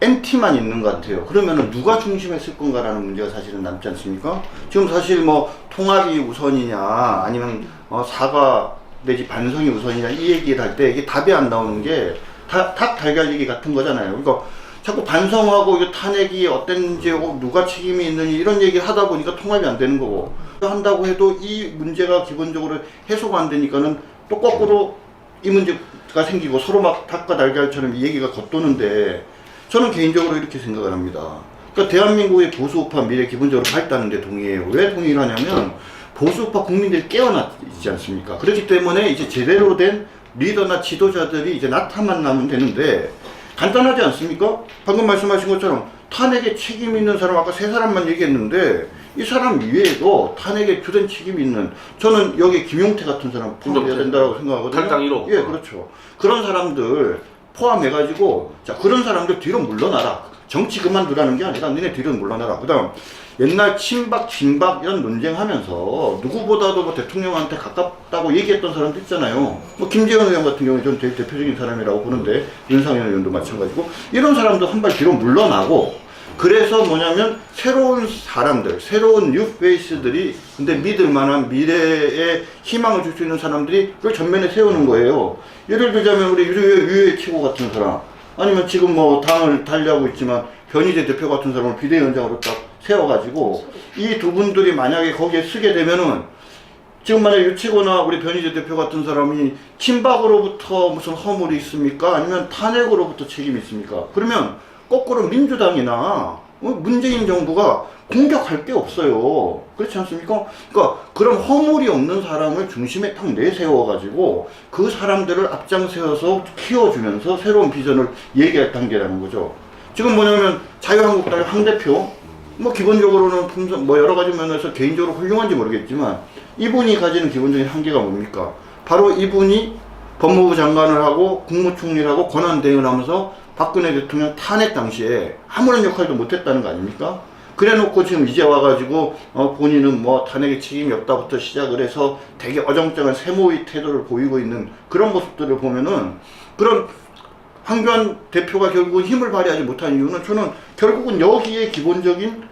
MT만 있는 것 같아요. 그러면은 누가 중심했을 건가라는 문제가 사실은 남지 않습니까? 지금 사실 뭐 통합이 우선이냐 아니면 사과 내지 반성이 우선이냐 이 얘기를 할 때 이게 답이 안 나오는 게 닭 달걀 얘기 같은 거잖아요. 그러니까 자꾸 반성하고 이거 탄핵이 어땠는지 누가 책임이 있는지 이런 얘기를 하다 보니까 통합이 안 되는 거고, 한다고 해도 이 문제가 기본적으로 해소가 안 되니까는 또 거꾸로 이 문제가 생기고 서로 막 닭과 달걀처럼 이 얘기가 겉도는데, 저는 개인적으로 이렇게 생각을 합니다. 그러니까 대한민국의 보수우파 미래 기본적으로 밝다는데 동의해요. 왜 동의를 하냐면 보수우파 국민들이 깨어나 있지 않습니까? 그렇기 때문에 이제 제대로 된 리더나 지도자들이 이제 나타나면 되는데, 간단하지 않습니까? 방금 말씀하신 것처럼 탄핵에 책임 있는 사람 아까 3사람만 얘기했는데 이 사람 이외에도 탄핵에 주된 책임이 있는, 저는 여기 김용태 같은 사람 포함해야 된다고 생각하거든요. 탈당 1호. 예, 그렇죠. 그런 사람들 포함해가지고 자 그런 사람들 뒤로 물러나라. 정치 그만두라는 게 아니라 너네 뒤로 물러나라. 그다음 옛날 친박 진박 이런 논쟁하면서 누구보다도 뭐 대통령한테 가깝다고 얘기했던 사람도 있잖아요. 뭐 김재현 의원 같은 경우에 저는 제일 대표적인 사람이라고 보는데 윤상현 의원도 마찬가지고, 이런 사람도 한 발 뒤로 물러나고 그래서 뭐냐면 새로운 사람들, 새로운 뉴 페이스들이 근데 믿을 만한 미래에 희망을 줄 수 있는 사람들이 그걸 전면에 세우는 거예요. 예를 들자면 우리 유해 최고 같은 사람, 아니면 지금 뭐 당을 달리하고 있지만 변희재 대표 같은 사람을 비대위원장으로 딱 세워가지고 이 두 분들이 만약에 거기에 쓰게 되면은 지금 만약 유치고나 우리 변희재 대표 같은 사람이 친박으로부터 무슨 허물이 있습니까? 아니면 탄핵으로부터 책임이 있습니까? 그러면 거꾸로 민주당이나 문재인 정부가 공격할 게 없어요. 그렇지 않습니까? 그러니까 그런 허물이 없는 사람을 중심에 딱 내세워가지고 그 사람들을 앞장세워서 키워주면서 새로운 비전을 얘기할 단계라는 거죠. 지금 뭐냐면 자유한국당의 황 대표, 뭐 기본적으로는 품성 뭐 여러 가지 면에서 개인적으로 훌륭한지 모르겠지만 이분이 가지는 기본적인 한계가 뭡니까? 바로 이분이 법무부 장관을 하고 국무총리를 하고 권한대행을 하면서 박근혜 대통령 탄핵 당시에 아무런 역할도 못했다는 거 아닙니까? 그래 놓고 지금 이제 와가지고 본인은 뭐 탄핵에 책임이 없다부터 시작을 해서 되게 어정쩡한 세모의 태도를 보이고 있는 그런 모습들을 보면은 그런 황교안 대표가 결국은 힘을 발휘하지 못한 이유는 저는 결국은 여기에 기본적인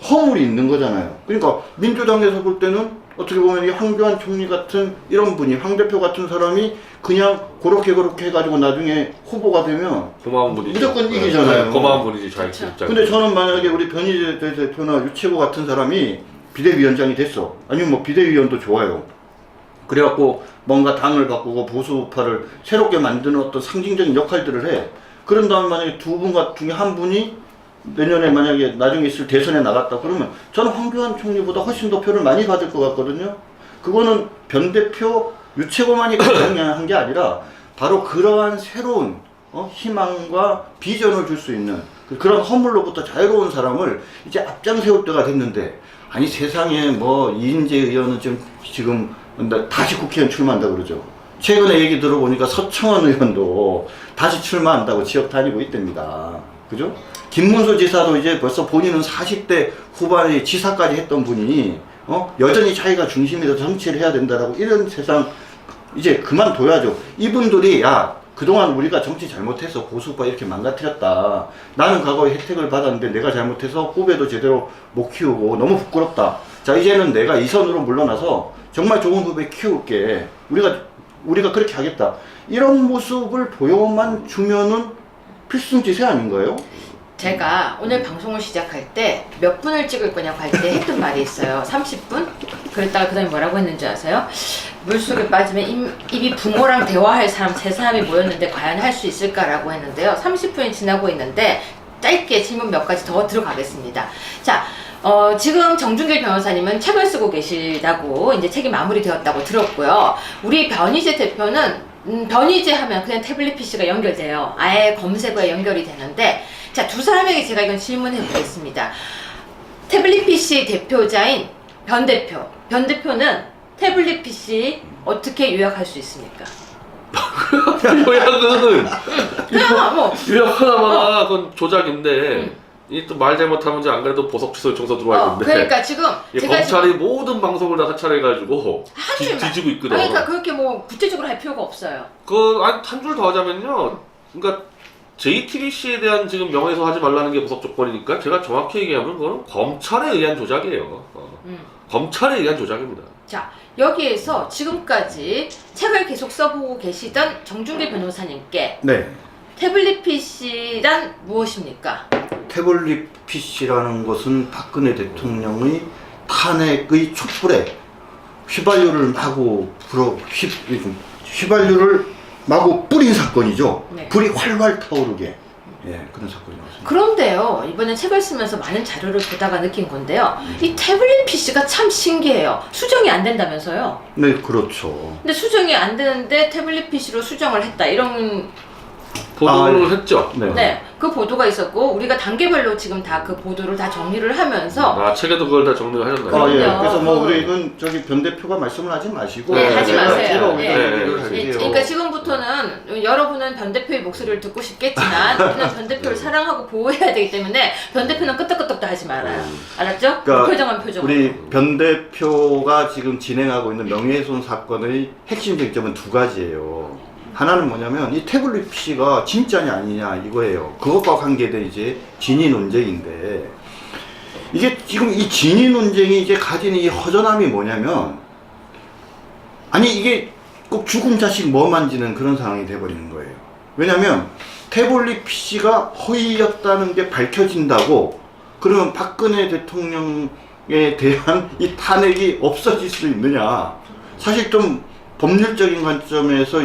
허물이 있는 거잖아요. 그러니까 민주당에서 볼 때는 어떻게 보면 이 황교안 총리 같은 이런 분이 황 대표 같은 사람이 그냥 그렇게 해가지고 나중에 후보가 되면 고마운 분이죠. 무조건 이기잖아요. 고마운 분이지 자기 입장. 근데 저는 만약에 우리 변희재 대표나 유채고 같은 사람이 비대위원장이 됐어. 아니면 뭐 비대위원도 좋아요. 그래갖고 뭔가 당을 바꾸고 보수파를 새롭게 만드는 어떤 상징적인 역할들을 해. 그런 다음에 만약에 두 분 중에 한 분이 내년에 만약에 나중에 있을 대선에 나갔다 그러면 저는 황교안 총리보다 훨씬 더 표를 많이 받을 것 같거든요. 그거는 변 대표 유채고만이 가능한 게 아니라 바로 그러한 새로운 희망과 비전을 줄 수 있는 그런 허물로부터 자유로운 사람을 이제 앞장 세울 때가 됐는데 아니 세상에 뭐 이인재 의원은 지금 다시 국회의원 출마한다 그러죠. 최근에 얘기 들어보니까 서청원 의원도 다시 출마한다고 지역 다니고 있답니다. 그죠? 김문수 지사도 이제 벌써 본인은 40대 후반에 지사까지 했던 분이 여전히 자기가 중심에서 정치를 해야 된다라고 이런 세상 이제 그만둬야죠. 이분들이 야 그동안 우리가 정치 잘못해서 보수파 이렇게 망가뜨렸다. 나는 과거에 혜택을 받았는데 내가 잘못해서 후배도 제대로 못 키우고 너무 부끄럽다. 자 이제는 내가 이 선으로 물러나서 정말 좋은 후배 키울게. 우리가 그렇게 하겠다. 이런 모습을 보여만 주면은 필승지세 아닌가요? 제가 오늘 방송을 시작할 때 몇 분을 찍을 거냐고 할 때 했던 말이 있어요. 30분? 그랬다가 그 다음에 뭐라고 했는지 아세요? 물속에 빠지면 입이 붕어랑 대화할 사람 세 사람이 모였는데 과연 할 수 있을까라고 했는데요. 30분이 지나고 있는데 짧게 질문 몇 가지 더 들어가겠습니다. 자, 지금 정준길 변호사님은 책을 쓰고 계시다고 이제 책이 마무리되었다고 들었고요. 우리 변희재 대표는 변희재 하면 그냥 태블릿 PC가 연결돼요. 아예 검색어에 연결이 되는데 자, 두 사람에게 제가 이건 질문해 보겠습니다. 태블릿 PC 대표자인 변 대표. 변 대표는 태블릿 PC 어떻게 요약할 수 있습니까? 요약은 그냥 뭐 요약 하나마나 그건 조작인데 이 또 말 잘못하면 이제 안 그래도 보석 취소 요청서 들어와 있는데 그러니까 지금 제가 검찰이 모든 방송을 다 사찰해가지고 한 줄만. 뒤지고 있거든. 그러니까 그렇게 뭐 구체적으로 할 필요가 없어요. 한 줄 더 하자면요. 그러니까 JTBC에 대한 지금 명예훼손 하지 말라는 게 보석 조건이니까 제가 정확히 얘기하면 그건 검찰에 의한 조작이에요. 검찰에 의한 조작입니다. 자, 여기에서 지금까지 책을 계속 써보고 계시던 정준길 변호사님께 네. 태블릿 PC란 무엇입니까? 태블릿 PC라는 것은 박근혜 대통령의 탄핵의 촛불에 휘발유를 마구 뿌린 사건이죠. 네. 불이 활활 타오르게 그런 사건이 나왔습니다. 그런데요, 이번에 책을 쓰면서 많은 자료를 보다가 느낀 건데요. 이 태블릿 PC가 참 신기해요. 수정이 안 된다면서요? 네, 그렇죠. 근데 수정이 안 되는데 태블릿 PC로 수정을 했다. 이런 보도를 했죠. 네, 그 보도가 있었고 우리가 단계별로 지금 다 그 보도를 다 정리를 하면서 책에도 그걸 다 정리를 하셨나요? 예. 그럼요. 그래서 뭐 우리는 저기 변 대표가 말씀을 하지 마시고 네, 하지 제가 마세요. 우리가 얘기를 할게요. 그러니까 지금부터는 여러분은 변 대표의 목소리를 듣고 싶겠지만 우리는 변 대표를 사랑하고 보호해야 되기 때문에 변 대표는 끄떡끄떡도 하지 말아요. 알았죠? 그러니까 표정은 표정. 우리 변 대표가 지금 진행하고 있는 명예훼손 사건의 핵심 쟁점은 두 가지예요. 하나는 뭐냐면 이 태블릿 PC가 진짜냐 아니냐 이거예요. 그것과 관계된 이제 진위 논쟁인데 이게 지금 이 진위 논쟁이 이제 가지는 이 허전함이 뭐냐면 아니 이게 꼭 죽은 자식 뭐 만지는 그런 상황이 돼버리는 거예요. 왜냐면 태블릿 PC가 허위였다는 게 밝혀진다고 그러면 박근혜 대통령에 대한 이 탄핵이 없어질 수 있느냐. 사실 좀 법률적인 관점에서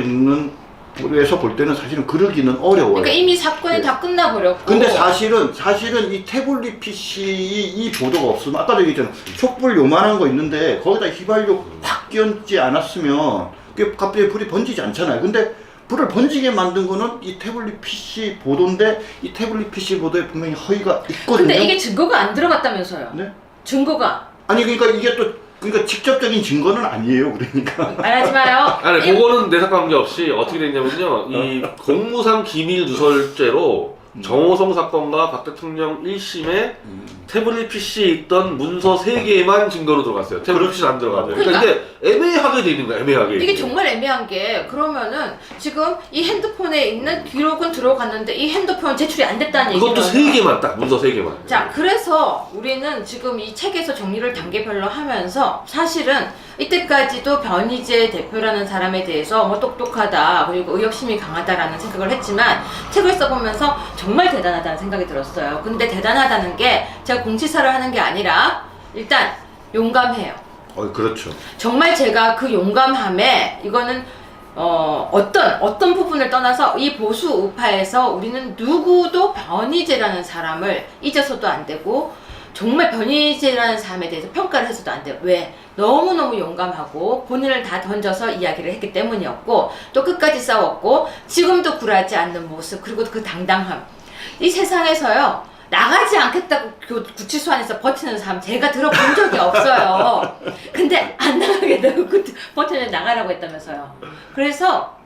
에서 볼 때는 사실은 그러기는 어려워요. 그러니까 이미 사건이 네. 다 끝나버렸고. 근데 사실은 이 태블릿 PC 이 보도가 없으면 아까도 얘기했잖아. 촛불 요만한 거 있는데 거기다 휘발유 확 끼얹지 않았으면 그게 갑자기 불이 번지지 않잖아요. 근데 불을 번지게 만든 거는 이 태블릿 PC 보도인데 이 태블릿 PC 보도에 분명히 허위가 있거든요. 근데 이게 증거가 안 들어갔다면서요. 네? 증거가. 아니 그러니까 이게 또 그러니까 직접적인 증거는 아니에요. 그러니까. 말하지 마요. 아니 그거는 내사 관계없이 어떻게 됐냐면요. 이 공무상 기밀 누설죄로 정호성 사건과 박 대통령 1심에 태블릿 PC에 있던 문서 3개만 증거로 들어갔어요. 태블릿 PC는 안 들어가죠. 그러니까 이게 애매하게 돼 있는 거야. 애매하게. 이게 정말 애매한 게 그러면은 지금 이 핸드폰에 있는 기록은 들어갔는데 이 핸드폰은 제출이 안 됐다는 얘기는 그것도 3개만 딱 문서 3개만. 자, 그래서 우리는 지금 이 책에서 정리를 단계별로 하면서 사실은 이때까지도 변희재 대표라는 사람에 대해서 뭐 똑똑하다 그리고 의협심이 강하다라는 생각을 했지만 책을 써보면서 정말 대단하다는 생각이 들었어요. 근데 대단하다는 게 제가 공치사를 하는 게 아니라 일단 용감해요. 그렇죠. 정말 제가 그 용감함에 이거는 어떤 부분을 떠나서 이 보수 우파에서 우리는 누구도 변희재라는 사람을 잊어서도 안 되고 정말 변희재라는 사람에 대해서 평가를 해서도 안 돼요. 왜? 너무너무 용감하고 본인을 다 던져서 이야기를 했기 때문이었고 또 끝까지 싸웠고 지금도 굴하지 않는 모습 그리고 그 당당함 이 세상에서요 나가지 않겠다고 구치소 안에서 버티는 사람 제가 들어본 적이 없어요. 근데 안 나가겠다고 버티는 나가라고 했다면서요. 그래서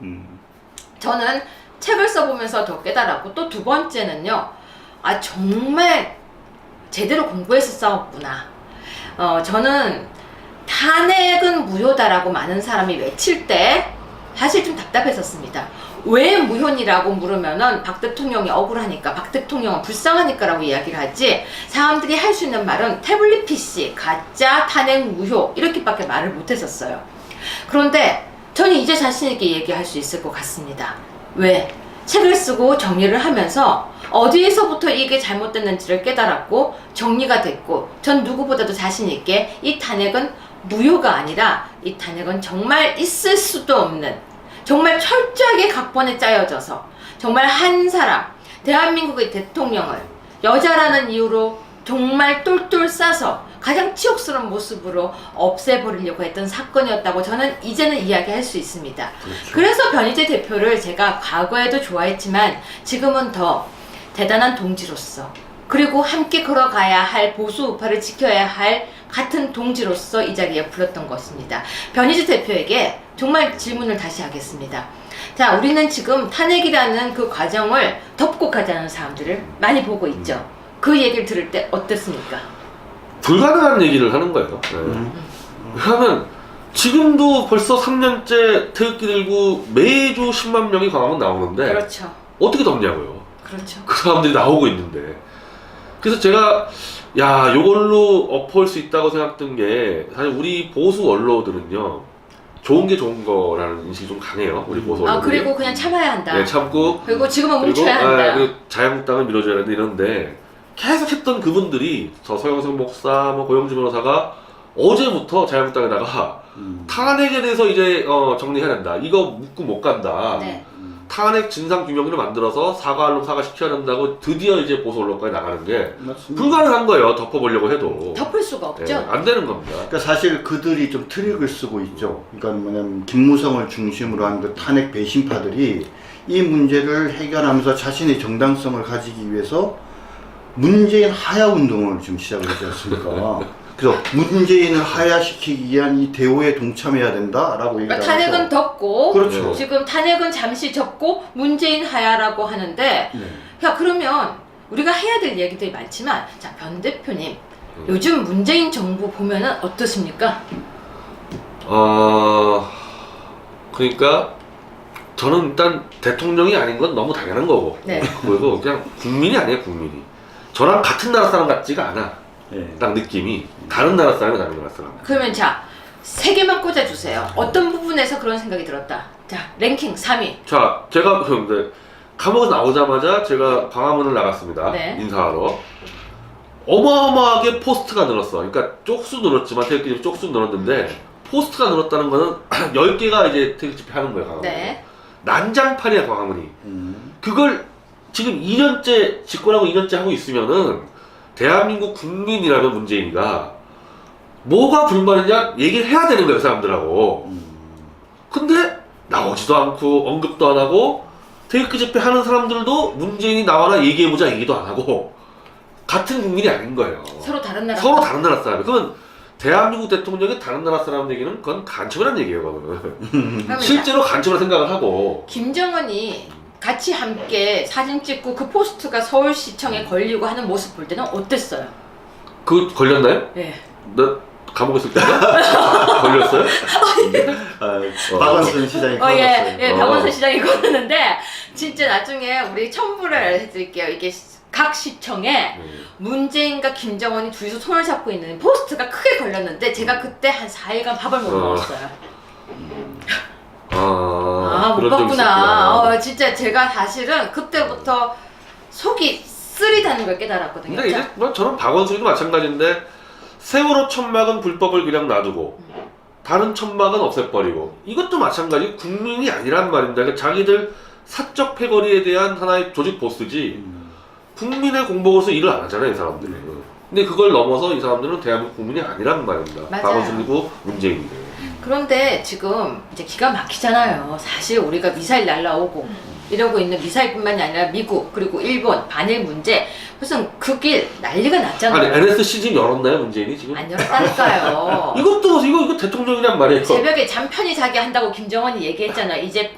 저는 책을 써보면서 더 깨달았고 또 두 번째는요. 아 정말 제대로 공부해서 싸웠구나. 저는 탄핵은 무효다라고 많은 사람이 외칠 때 사실 좀 답답했었습니다. 왜 무효니라고 물으면은 박 대통령이 억울하니까, 박 대통령은 불쌍하니까라고 이야기를 하지, 사람들이 할 수 있는 말은 태블릿 PC, 가짜, 탄핵 무효 이렇게밖에 말을 못했었어요. 그런데 저는 이제 자신있게 얘기할 수 있을 것 같습니다. 왜? 책을 쓰고 정리를 하면서 어디에서부터 이게 잘못됐는지를 깨달았고 정리가 됐고 전 누구보다도 자신있게 이 탄핵은 무효가 아니라 이 탄핵은 정말 있을 수도 없는 정말 철저하게 각본에 짜여져서 정말 한 사람 대한민국의 대통령을 여자라는 이유로 정말 똘똘 싸서 가장 치욕스러운 모습으로 없애버리려고 했던 사건이었다고 저는 이제는 이야기할 수 있습니다. 그렇죠. 그래서 변희재 대표를 제가 과거에도 좋아했지만 지금은 더 대단한 동지로서 그리고 함께 걸어가야 할 보수 우파를 지켜야 할 같은 동지로서 이 자리에 불렀던 것입니다. 변희재 대표에게 정말 질문을 다시 하겠습니다. 자, 우리는 지금 탄핵이라는 그 과정을 덮고 가자는 사람들을 많이 보고 있죠. 그 얘기를 들을 때 어땠습니까? 불가능한 얘기를 하는 거예요. 네. 그러면 지금도 벌써 3년째 태극기 들고 매주 10만 명이 광화문 나오는데 그렇죠. 어떻게 덮냐고요. 그렇죠. 그 사람들이 나오고 있는데. 그래서 제가 야 요걸로 엎을 수 있다고 생각했던 게 사실 우리 보수 언론들은요 좋은 게 좋은 거라는 인식이 좀 강해요. 우리 보수 언론들이. 그리고 그냥 참아야 한다. 네, 참고 그리고 지금은 뭉쳐야 한다. 그리고 자유한국당을 밀어줘야 된다 이런데 계속 했던 그분들이 저 서영석 목사, 뭐 고영주 변호사가 어제부터 자유한국당에다가 탄핵에 대해서 이제 정리해야 된다. 이거 묻고 못 간다. 네. 탄핵 진상규명위를 만들어서 사과하려면 사과시켜야 된다고 드디어 이제 보수 언론까지 나가는 게 맞습니다. 불가능한 거예요. 덮어보려고 해도. 덮을 수가 없죠. 예, 안 되는 겁니다. 그러니까 사실 그들이 좀 트릭을 쓰고 있죠. 그러니까 뭐냐면 김무성을 중심으로 한 그 탄핵 배신파들이 이 문제를 해결하면서 자신의 정당성을 가지기 위해서 문재인 하야 운동을 지금 시작을 했지 않습니까? 그래서 문재인을 하야시키기 위한 이 대오에 동참해야 된다라고 얘기를 그러니까 탄핵은 하면서 덮고 그렇죠. 지금 탄핵은 잠시 접고 문재인 하야라고 하는데 네. 야 그러면 우리가 해야 될 얘기들이 많지만 자 변 대표님 요즘 문재인 정부 보면은 어떻습니까? 그러니까 저는 일단 대통령이 아닌 건 너무 당연한 거고. 네. 그리고 그냥 국민이 아니에요, 국민이. 저랑 같은 나라 사람 같지가 않아. 예. 딱 느낌이. 다른 나라 사람이 다른 나라 사람. 그러면 자, 세 개만 꽂아주세요. 어떤 부분에서 그런 생각이 들었다. 자, 랭킹 3위. 자, 제가 근데 감옥에서 나오자마자 제가 광화문을 나갔습니다. 네. 인사하러. 어마어마하게 포스트가 늘었어. 그러니까 쪽수 늘었지만 태극기 쪽수 늘었는데 포스트가 늘었다는 거는 10개가 이제 태극기 집회 하는 거예요, 광화문. 네. 난장판이야, 광화문이. 그걸 지금 2년째 집권하고 2년째 하고 있으면은 대한민국 국민이라면 문재인이가 뭐가 불만이냐 얘기를 해야 되는 거예요, 사람들하고. 근데 나오지도 않고 언급도 안 하고 태극기 집회 하는 사람들도 문재인이 나와라 얘기해보자 얘기도 안 하고 같은 국민이 아닌 거예요. 서로 다른 나라. 서로 다른 나라 사람. 그러면 대한민국 대통령이 다른 나라 사람 얘기는 그건 간첩이라는 얘기예요, 그거는. 그러면 실제로 간첩이라 생각을 하고. 김정은이 같이 함께 사진 찍고 그 포스트가 서울시청에 걸리고 하는 모습 볼 때는 어땠어요? 그 걸렸나요? 예. 나 감옥에 있을 때가 걸렸어요? 박원순 시장이 예, 예, 어. 박원순 시장이 걸었는데 진짜 나중에 우리 첨부를 해드릴게요. 이게 각 시청에 문재인과 김정은이 둘이서 손을 잡고 있는 포스트가 크게 걸렸는데 제가 그때 한 4일간 밥을 못 먹었어요. 못 그런 적이 봤구나. 있었구나. 진짜 제가 사실은 그때부터 속이 쓰리다는 걸 깨달았거든요. 근데 이제 뭐 저는 박원순이도 마찬가지인데 세월호 천막은 불법을 그냥 놔두고 다른 천막은 없애버리고 이것도 마찬가지 국민이 아니란 말입니다. 그러니까 자기들 사적 패거리에 대한 하나의 조직 보스지 국민의 공복으로서 일을 안 하잖아요, 이 사람들은. 근데 그걸 넘어서 이 사람들은 대한민국 국민이 아니란 말입니다. 맞아요. 박원순이고 문재인이고. 그런데 지금 이제 기가 막히잖아요. 사실 우리가 미사일 날라오고 이러고 있는 미사일뿐만이 아니라 미국 그리고 일본 반일 문제 무슨 그 길 난리가 났잖아요. 아니 NSC 지금 열었나요, 문재인이 지금? 안 열었다니까요. 이거 대통령이란 말이에요. 새벽에 잠 편히 자게 한다고 김정은이 얘기했잖아. 이제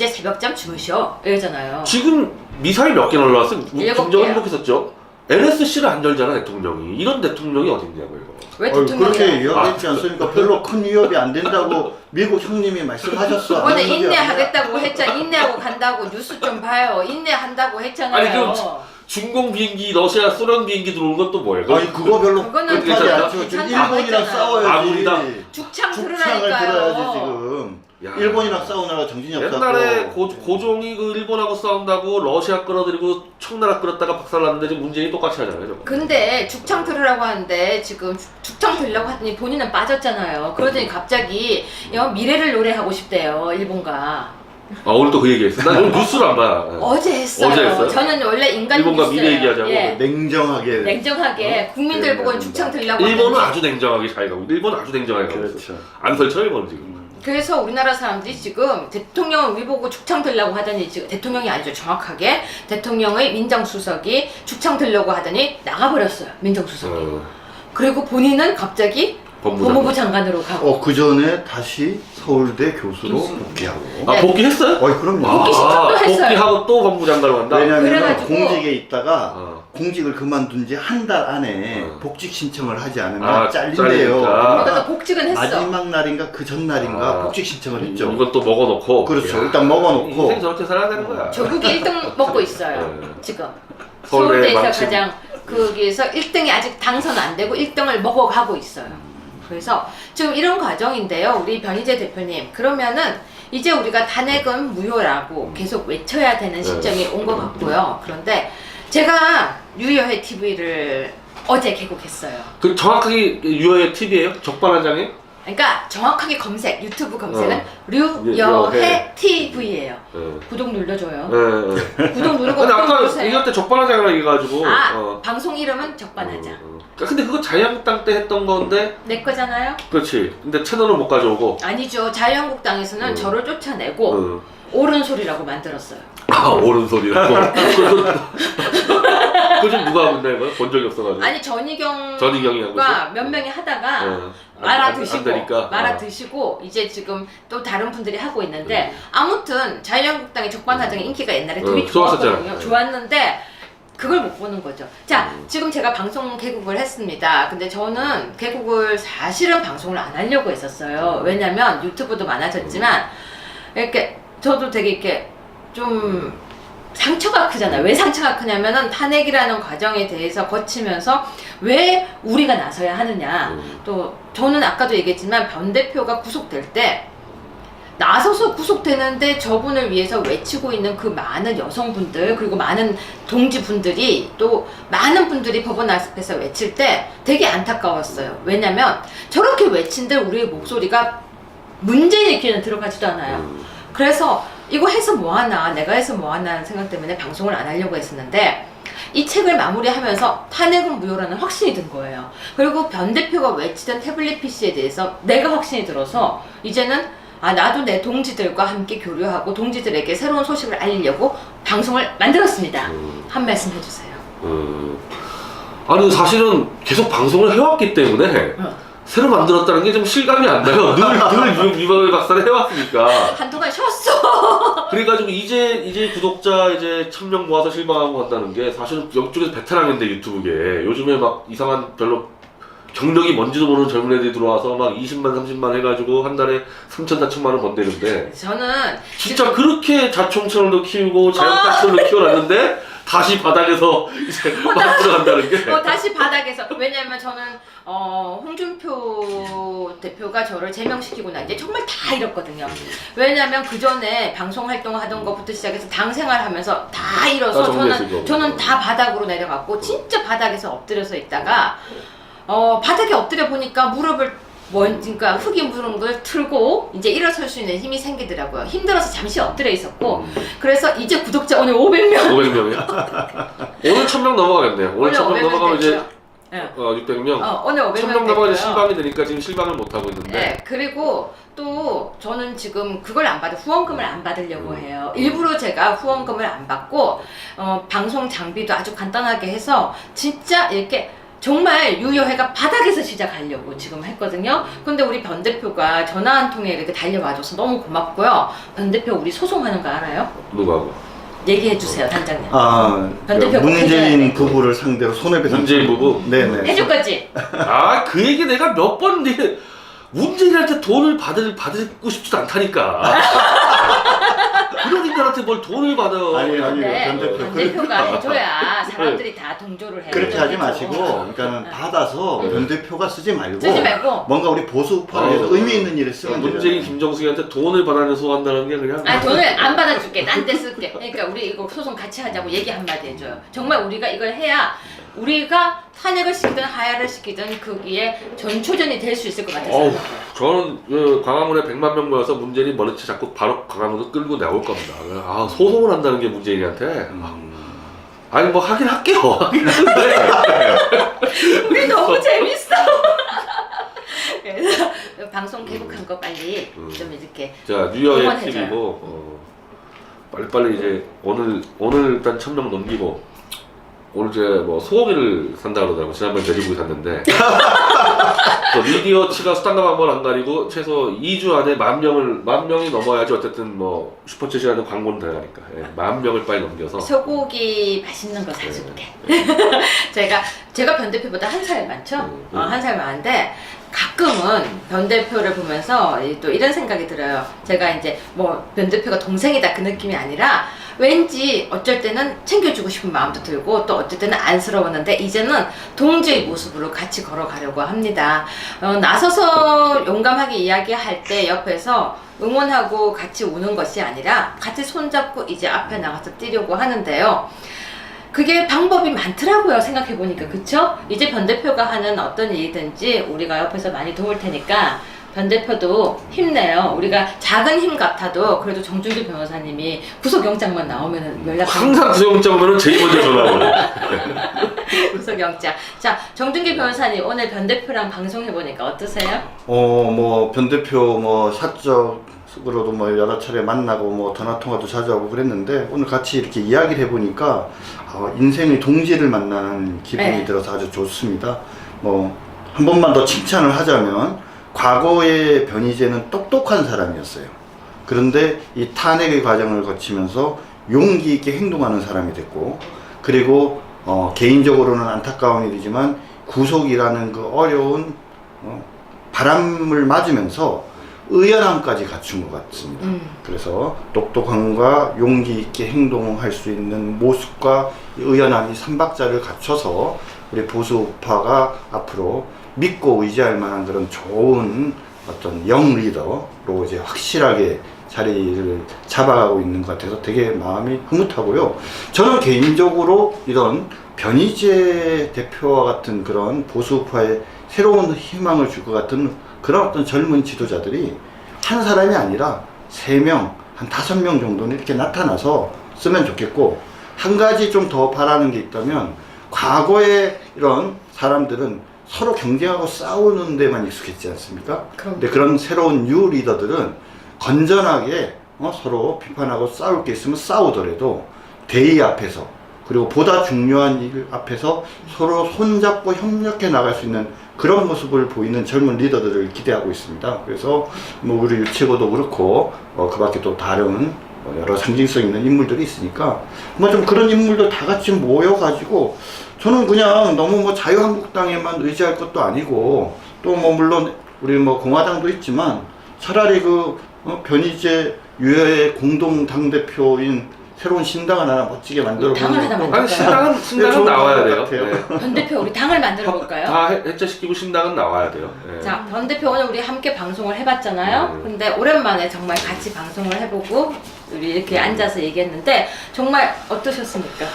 새벽잠 주무셔 이러잖아요. 지금 미사일 몇 개 날라왔어? 7개요. 김정은 행복했었죠? NSC를 안 열잖아, 대통령이. 이런 대통령이 어딨냐고, 이거. 왜 그렇게 대통령이 위협했지 않습니까? 별로 큰 위협이 안 된다고 미국 형님이 말씀하셨어. 오늘 인내하겠다고 했잖아. 인내하고 간다고 뉴스 좀 봐요. 인내한다고 했잖아요. 아니, 그럼 중공 비행기, 러시아, 소련 비행기 들어오는 건 또 뭐예요? 아니 그거 별로 그거는 뜻하지 괜찮다? 않죠. 지금 괜찮다고 일본이랑 했잖아요. 싸워야지. 아군이다. 죽창 죽창을 들으라니까요. 들어야지 지금. 야. 일본이랑 싸우느라 정신이 없다고. 옛날에 고종이 그 일본하고 싸운다고 러시아 끌어들이고 청나라 끌었다가 박살났는데 지금 문재인이 똑같이 하잖아요, 저거. 근데 죽창 들으라고 하는데 지금 죽창 들으려고 하더니 본인은 빠졌잖아요. 그러더니 갑자기 미래를 노래하고 싶대요. 일본가. 오늘 또 그 얘기했어. 난 오늘 뉴스를 안 봐. 어제 했어요. 어제 했어요? 저는 원래 인간 일본과 뉴스예요. 미래 얘기하자고. 예. 냉정하게. 냉정하게 국민들 보고는 죽창 들으려고 일본은 하더니 아주 냉정하게 잘 가고 일본은 아주 냉정하게 가고 있어. 그렇죠. 안 설쳐, 일본은 지금. 그래서 우리나라 사람들이 지금 대통령을 우리 보고 죽창 들려고 하더니 지금 대통령이 아니죠. 정확하게 대통령의 민정수석이 죽창 들려고 하더니 나가버렸어요. 민정수석이. 그리고 본인은 갑자기 법무부 장관으로 가고. 그 전에 다시 서울대 교수로 복귀하고. 네. 복귀했어요? 그럼요. 복귀 신청도 했어요. 복귀하고 또 법무장관으로 간다? 왜냐면 그래가지고- 공직에 있다가 어. 공직을 그만둔 지 한 달 안에 어. 복직 신청을 하지 않으면 아, 잘린대요. 잘리니까. 그러니까 복직은 했어. 마지막 날인가 그 전날인가 복직 신청을 했죠. 이건 또 먹어놓고. 그렇죠. 야, 일단 먹어놓고. 인생 저렇게 살아야 되는 거야. 조국이 1등 먹고 있어요. 네. 지금. 서울대 서울대에서 망친. 가장 거기에서 1등이 아직 당선 안 되고 1등을 먹어가고 있어요. 그래서 지금 이런 과정인데요. 우리 변희재 대표님. 그러면은 이제 우리가 탄핵은 무효라고 계속 외쳐야 되는 시점이 온 것 같고요. 그런데 제가 유여해 TV를 어제 개국했어요. 그 정확하게 유효의 TV예요? 적반하장에? 그러니까 정확하게 검색, 유튜브 검색은 유여해. 류여해 TV예요. 예. 구독 눌러줘요. 예. 구독 누르고 근데 구독 아까 누르세요. 얘기할 때 적반하장이라고 얘기해가지고. 방송 이름은 적반하장. 근데 그거 자유한국당 때 했던 건데. 내 거잖아요? 그렇지. 근데 채널은 못 가져오고. 아니죠. 자유한국당에서는 저를 쫓아내고 응. 옳은 소리라고 만들었어요. 옳은 소리라고. 그거 좀 누가 하고 있나 이거? 본 적이 없어가지고. 아니 전희경과 전희경이 하고 있어? 몇 명이 하다가 안 말아드시고 되니까. 말아드시고 이제 지금 또 다른 분들이 하고 있는데 아무튼 자유한국당의 적반하장의 인기가 옛날에 되게 좋았었잖아요. 좋았거든요. 좋았는데 그걸 못 보는 거죠. 자, 지금 제가 방송 개국을 했습니다. 근데 저는 개국을 사실은 방송을 안 하려고 했었어요. 왜냐면 유튜브도 많아졌지만 이렇게 저도 되게 이렇게 좀 상처가 크잖아요. 왜 상처가 크냐면은 탄핵이라는 과정에 대해서 거치면서 왜 우리가 나서야 하느냐. 또 저는 아까도 얘기했지만 변 대표가 구속될 때 나서서 구속되는데 저분을 위해서 외치고 있는 그 많은 여성분들 그리고 많은 동지분들이 또 많은 분들이 법원 앞에서 외칠 때 되게 안타까웠어요. 왜냐면 저렇게 외친들 우리의 목소리가 문재인의 귀에는 들어가지도 않아요. 그래서 이거 해서 뭐하나 내가 해서 뭐하나 하는 생각 때문에 방송을 안 하려고 했었는데 이 책을 마무리하면서 탄핵은 무효라는 확신이 든 거예요. 그리고 변 대표가 외치던 태블릿 PC에 대해서 내가 확신이 들어서 이제는 나도 내 동지들과 함께 교류하고 동지들에게 새로운 소식을 알리려고 방송을 만들었습니다. 한 말씀 해주세요. 아니 사실은 계속 방송을 해왔기 때문에 새로 만들었다는 게 좀 실감이 안 나요. 늘 유명의 박사를 해왔으니까. 한동안 쉬었어. 그래가지고 이제 구독자 이제 1000명 모아서 실망하고 간다는 게 사실은 옆쪽에서 베테랑인데 유튜브계 요즘에 막 이상한 별로 경력이 뭔지도 모르는 젊은 애들이 들어와서 막 20만 30만 해가지고 한 달에 3천 4천만 원 번대는데 저는 진짜 그렇게 자총처럼도 키우고 자연가처럼도 키워놨는데 다시 바닥에서 이제 막 들어간다는 게 다시 바닥에서 왜냐면 저는 홍준표 대표가 저를 제명시키고 난 게 정말 다 잃었거든요. 왜냐면 그 전에 방송 활동하던 것부터 시작해서 당 생활하면서 다 잃어서 저는 다 바닥으로 내려갔고 진짜 바닥에서 엎드려서 있다가 바닥에 엎드려 보니까 무릎을 그러니까 흙이 묻은 걸 틀고 이제 일어설 수 있는 힘이 생기더라고요. 힘들어서 잠시 엎드려 있었고 그래서 이제 구독자 오늘 500명 500명이야? 오늘 1000명 넘어가겠네요. 오늘 1000명 넘어가면 이제 600명 오늘 500명 1000명 넘어가면 실망이 되니까 지금 실망을 못하고 있는데 네, 그리고 또 저는 지금 그걸 안 받아 후원금을 안 받으려고 해요. 일부러 제가 후원금을 안 받고 방송 장비도 아주 간단하게 해서 진짜 이렇게 정말 유여회가 바닥에서 시작하려고 지금 했거든요. 근데 우리 변 대표가 전화 한 통에 이렇게 달려와줘서 너무 고맙고요. 변 대표 우리 소송하는 거 알아요? 누구하고? 얘기해 주세요, 단장님. 변 대표 문재인 부부를 상대로 손해배상. 문재인 부부? 네네. 해줄 거지? 그 얘기 내가 몇 번 문재인한테 돈을 받고 싶지도 않다니까. 그런 인간한테 뭘 돈을 받아. 아니 변 대표가 그러니까. 해줘야 사람들이 다 동조를 해요. 그렇게 하지 마시고 그러니까는 받아서 변 대표가 쓰지 말고 뭔가 우리 보수파를 위해서 의미 있는 일을 쓰면 돼요. 문재인 김정숙이한테 돈을 받아내서 한다는 게 그냥 돈을 안 받아줄게. 딴 데 쓸게. 그러니까 우리 이거 소송 같이 하자고 얘기 한마디 해줘요. 정말 우리가 이걸 해야 우리가 탄핵을 시키든 하야를 시키든 거기에 전초전이 될 수 있을 것 같아서. 저는 광화문에 100만 명 모여서 문재인이 머리채 잡고 바로 광화문으로 끌고 나올 겁니다. 소송을 한다는 게 문재인한테. 아니 뭐 하긴 할게요. 하긴 하는데. 우리 너무 재밌어. 그래서 방송 개국한 거 빨리 좀 이렇게. 자 뉴여의 TV고 빨리빨리 이제 오늘 일단 1000명 넘기고. 오늘 이제 뭐 소고기를 산다 그러더라고. 지난번에 돼지고기 샀는데 미디어치가 수단과 방법을 안 가리고 최소 2주 안에 10,000명이 넘어야지 어쨌든 뭐 슈퍼챗이라는 광고는 들어가니까 10,000명을 빨리 넘겨서 소고기 맛있는 거 사줄게. 제가 변 대표보다 한 살 많죠? 한 살 많은데 가끔은 변 대표를 보면서 또 이런 생각이 들어요. 제가 이제 뭐 변 대표가 동생이다 그 느낌이 아니라 왠지 어쩔 때는 챙겨주고 싶은 마음도 들고 또 어쩔 때는 안쓰러웠는데 이제는 동지의 모습으로 같이 걸어가려고 합니다. 나서서 용감하게 이야기할 때 옆에서 응원하고 같이 우는 것이 아니라 같이 손잡고 이제 앞에 나가서 뛰려고 하는데요. 그게 방법이 많더라고요. 생각해보니까. 그쵸? 이제 변 대표가 하는 어떤 일이든지 우리가 옆에서 많이 도울 테니까 변 대표도 힘내요. 우리가 작은 힘 같아도 그래도 정준규 변호사님이 구속영장만 나오면 항상 구속영장 오면 제일 먼저 전화 오네. 구속영장. 자, 정준규 변호사님 오늘 변 대표랑 방송해보니까 어떠세요? 뭐 변 대표 뭐 사적으로도 뭐 여러 차례 만나고 뭐 전화 통화도 자주 하고 그랬는데 오늘 같이 이렇게 이야기를 해보니까 인생의 동지를 만나는 기분이 들어서 아주 좋습니다. 뭐 한 번만 더 칭찬을 하자면 과거의 변희재는 똑똑한 사람이었어요. 그런데 이 탄핵의 과정을 거치면서 용기 있게 행동하는 사람이 됐고 그리고 개인적으로는 안타까운 일이지만 구속이라는 그 어려운 바람을 맞으면서 의연함까지 갖춘 것 같습니다. 그래서 똑똑함과 용기 있게 행동할 수 있는 모습과 의연함이 삼박자를 갖춰서 우리 보수파가 앞으로 믿고 의지할 만한 그런 좋은 어떤 영 리더로 이제 확실하게 자리를 잡아가고 있는 것 같아서 되게 마음이 흐뭇하고요. 저는 개인적으로 이런 변희재 대표와 같은 그런 보수파에 새로운 희망을 줄 것 같은 그런 어떤 젊은 지도자들이 한 사람이 아니라 3명, 한 5명 정도는 이렇게 나타나서 쓰면 좋겠고, 한 가지 좀 더 바라는 게 있다면, 과거에 이런 사람들은 서로 경쟁하고 싸우는 데만 익숙했지 않습니까? 근데 그런 새로운 뉴 리더들은 건전하게 서로 비판하고 싸울 게 있으면 싸우더라도 대의 앞에서, 그리고 보다 중요한 일 앞에서 서로 손잡고 협력해 나갈 수 있는 그런 모습을 보이는 젊은 리더들을 기대하고 있습니다. 그래서 뭐 우리 유채고도 그렇고 그 밖에 또 다른 여러 상징성 있는 인물들이 있으니까 뭐 좀 그런 인물들 다 같이 모여가지고, 저는 그냥 너무 뭐 자유한국당에만 의지할 것도 아니고, 또 뭐 물론 우리 뭐 공화당도 있지만 차라리 그 변희재 유해의 공동 당대표인 새로운 신당을 하나 멋지게 만들어 당을 하나 보는 만들까요? 아니, 신당은 나와야 돼요. 네. 변 대표 우리 당을 만들어 볼까요? 다 해체시키고 신당은 나와야 돼요. 예. 자, 변 대표 오늘 우리 함께 방송을 해봤잖아요. 근데 오랜만에 정말 같이 방송을 해보고 우리 이렇게 앉아서 얘기했는데 정말 어떠셨습니까?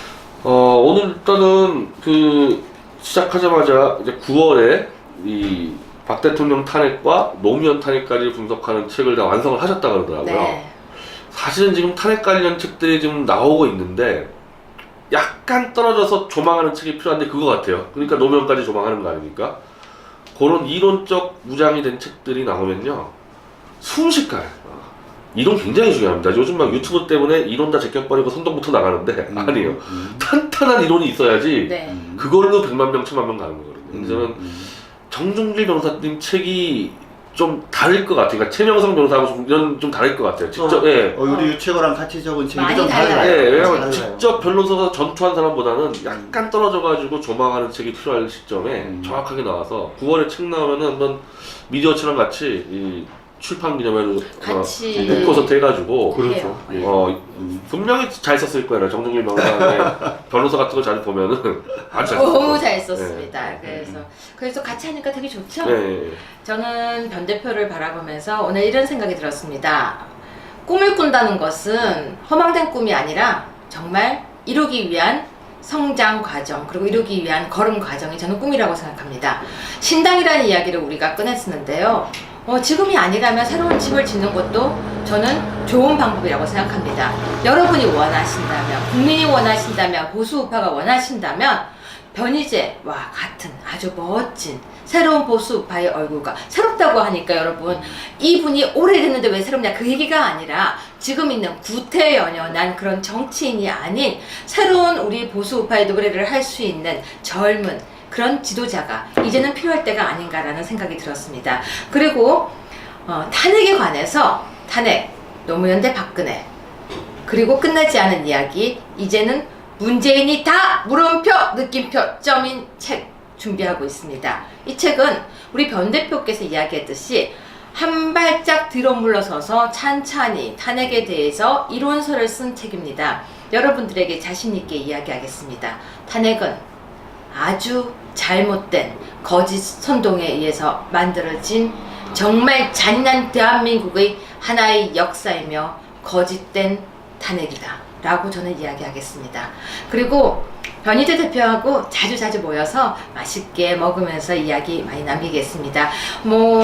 오늘 일단은 그 시작하자마자 이제 9월에 이 박 대통령 탄핵과 노무현 탄핵까지 분석하는 책을 다 완성을 하셨다 그러더라고요. 네. 사실은 지금 탄핵 관련 책들이 지금 나오고 있는데 약간 떨어져서 조망하는 책이 필요한데 그거 같아요. 그러니까 노무현까지 조망하는 거 아닙니까? 그런 이론적 무장이 된 책들이 나오면요 순식간에 이론 굉장히 중요합니다. 요즘 막 유튜브 때문에 이론 다 제껴버리고 선동부터 나가는데 아니에요. 탄탄한 이론이 있어야지 네. 그걸로 100만 명, 1000만 명 가는 거거든요. 근데 저는 정중길 변호사님 책이 좀 다를 것 같아요. 그러니까 최명성 변호사하고 좀 다를 것 같아요. 직접, 예. 우리 유채고랑 같이 적은 책이 많이 좀 달라요. 달라요. 예, 왜냐면 달라요. 직접 변호사가 전투한 사람보다는 약간 떨어져가지고 조망하는 책이 필요할 시점에 정확하게 나와서 9월에 책 나오면은 한번 미디어처럼 같이 이 출판 기념회를 같이 묶어서 해가지고 그렇죠. 분명히 잘 썼을 거예요. 정중길 변호사의 변호사 같은 거 자주 보면은 아주 잘 썼어요. 너무 잘 썼습니다. 그래서 같이 하니까 되게 좋죠? 네. 저는 변 대표를 바라보면서 오늘 이런 생각이 들었습니다. 꿈을 꾼다는 것은 허망된 꿈이 아니라 정말 이루기 위한 성장 과정, 그리고 이루기 위한 걸음 과정이 저는 꿈이라고 생각합니다. 신당이라는 이야기를 우리가 꺼냈었는데요. 지금이 아니라면 새로운 집을 짓는 것도 저는 좋은 방법이라고 생각합니다. 여러분이 원하신다면, 국민이 원하신다면, 보수우파가 원하신다면 변희재와 같은 아주 멋진 새로운 보수우파의 얼굴과, 새롭다고 하니까 여러분 이분이 오래됐는데 왜 새롭냐 그 얘기가 아니라 지금 있는 구태연연한 그런 정치인이 아닌 새로운 우리 보수우파의 노래를 할 수 있는 젊은 그런 지도자가 이제는 필요할 때가 아닌가라는 생각이 들었습니다. 그리고 탄핵에 관해서 탄핵, 노무현 대 박근혜, 그리고 끝나지 않은 이야기, 이제는 문재인이 다 물음표 느낌표 점인 책 준비하고 있습니다. 이 책은 우리 변 대표께서 이야기했듯이 한 발짝 뒤로 물러서서 찬찬히 탄핵에 대해서 이론서를 쓴 책입니다. 여러분들에게 자신 있게 이야기하겠습니다. 탄핵은 아주 잘못된 거짓 선동에 의해서 만들어진 정말 잔인한 대한민국의 하나의 역사이며 거짓된 탄핵이다 라고 저는 이야기하겠습니다. 그리고 변희재 대표하고 자주 모여서 맛있게 먹으면서 이야기 많이 남기겠습니다.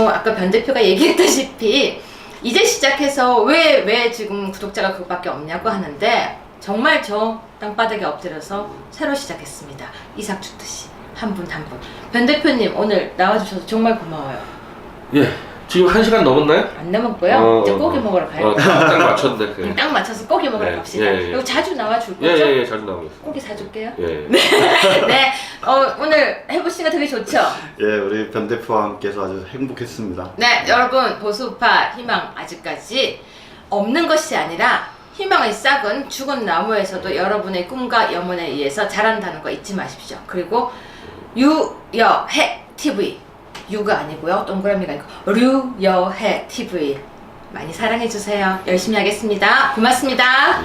아까 변 대표가 얘기했다시피 이제 시작해서 왜 지금 구독자가 그것밖에 없냐고 하는데, 정말 저 땅바닥에 엎드려서 새로 시작했습니다. 이삭 주듯이 한 분 한 분. 변 대표님 오늘 나와주셔서 정말 고마워요. 예. 지금 1시간 넘었나요? 안 남았고요. 이제 고기 먹으러 가요. 딱 맞췄는데. 예. 딱 맞춰서 고기 먹으러 네, 갑시다. 예. 그리고 자주 나와줄 거죠? 예, 자주 나오겠습니다. 고기 사줄게요. 예. 네. 오늘 해보시니까 되게 좋죠? 예, 우리 변 대표와 함께해서 아주 행복했습니다. 네, 여러분 보수우파 희망 아직까지 없는 것이 아니라 희망의 싹은 죽은 나무에서도 여러분의 꿈과 염원에 의해서 자란다는 거 잊지 마십시오. 그리고 유여해 TV 유가 아니고요. 동그라미가 아니고 류여해 TV 많이 사랑해주세요. 열심히 하겠습니다. 고맙습니다.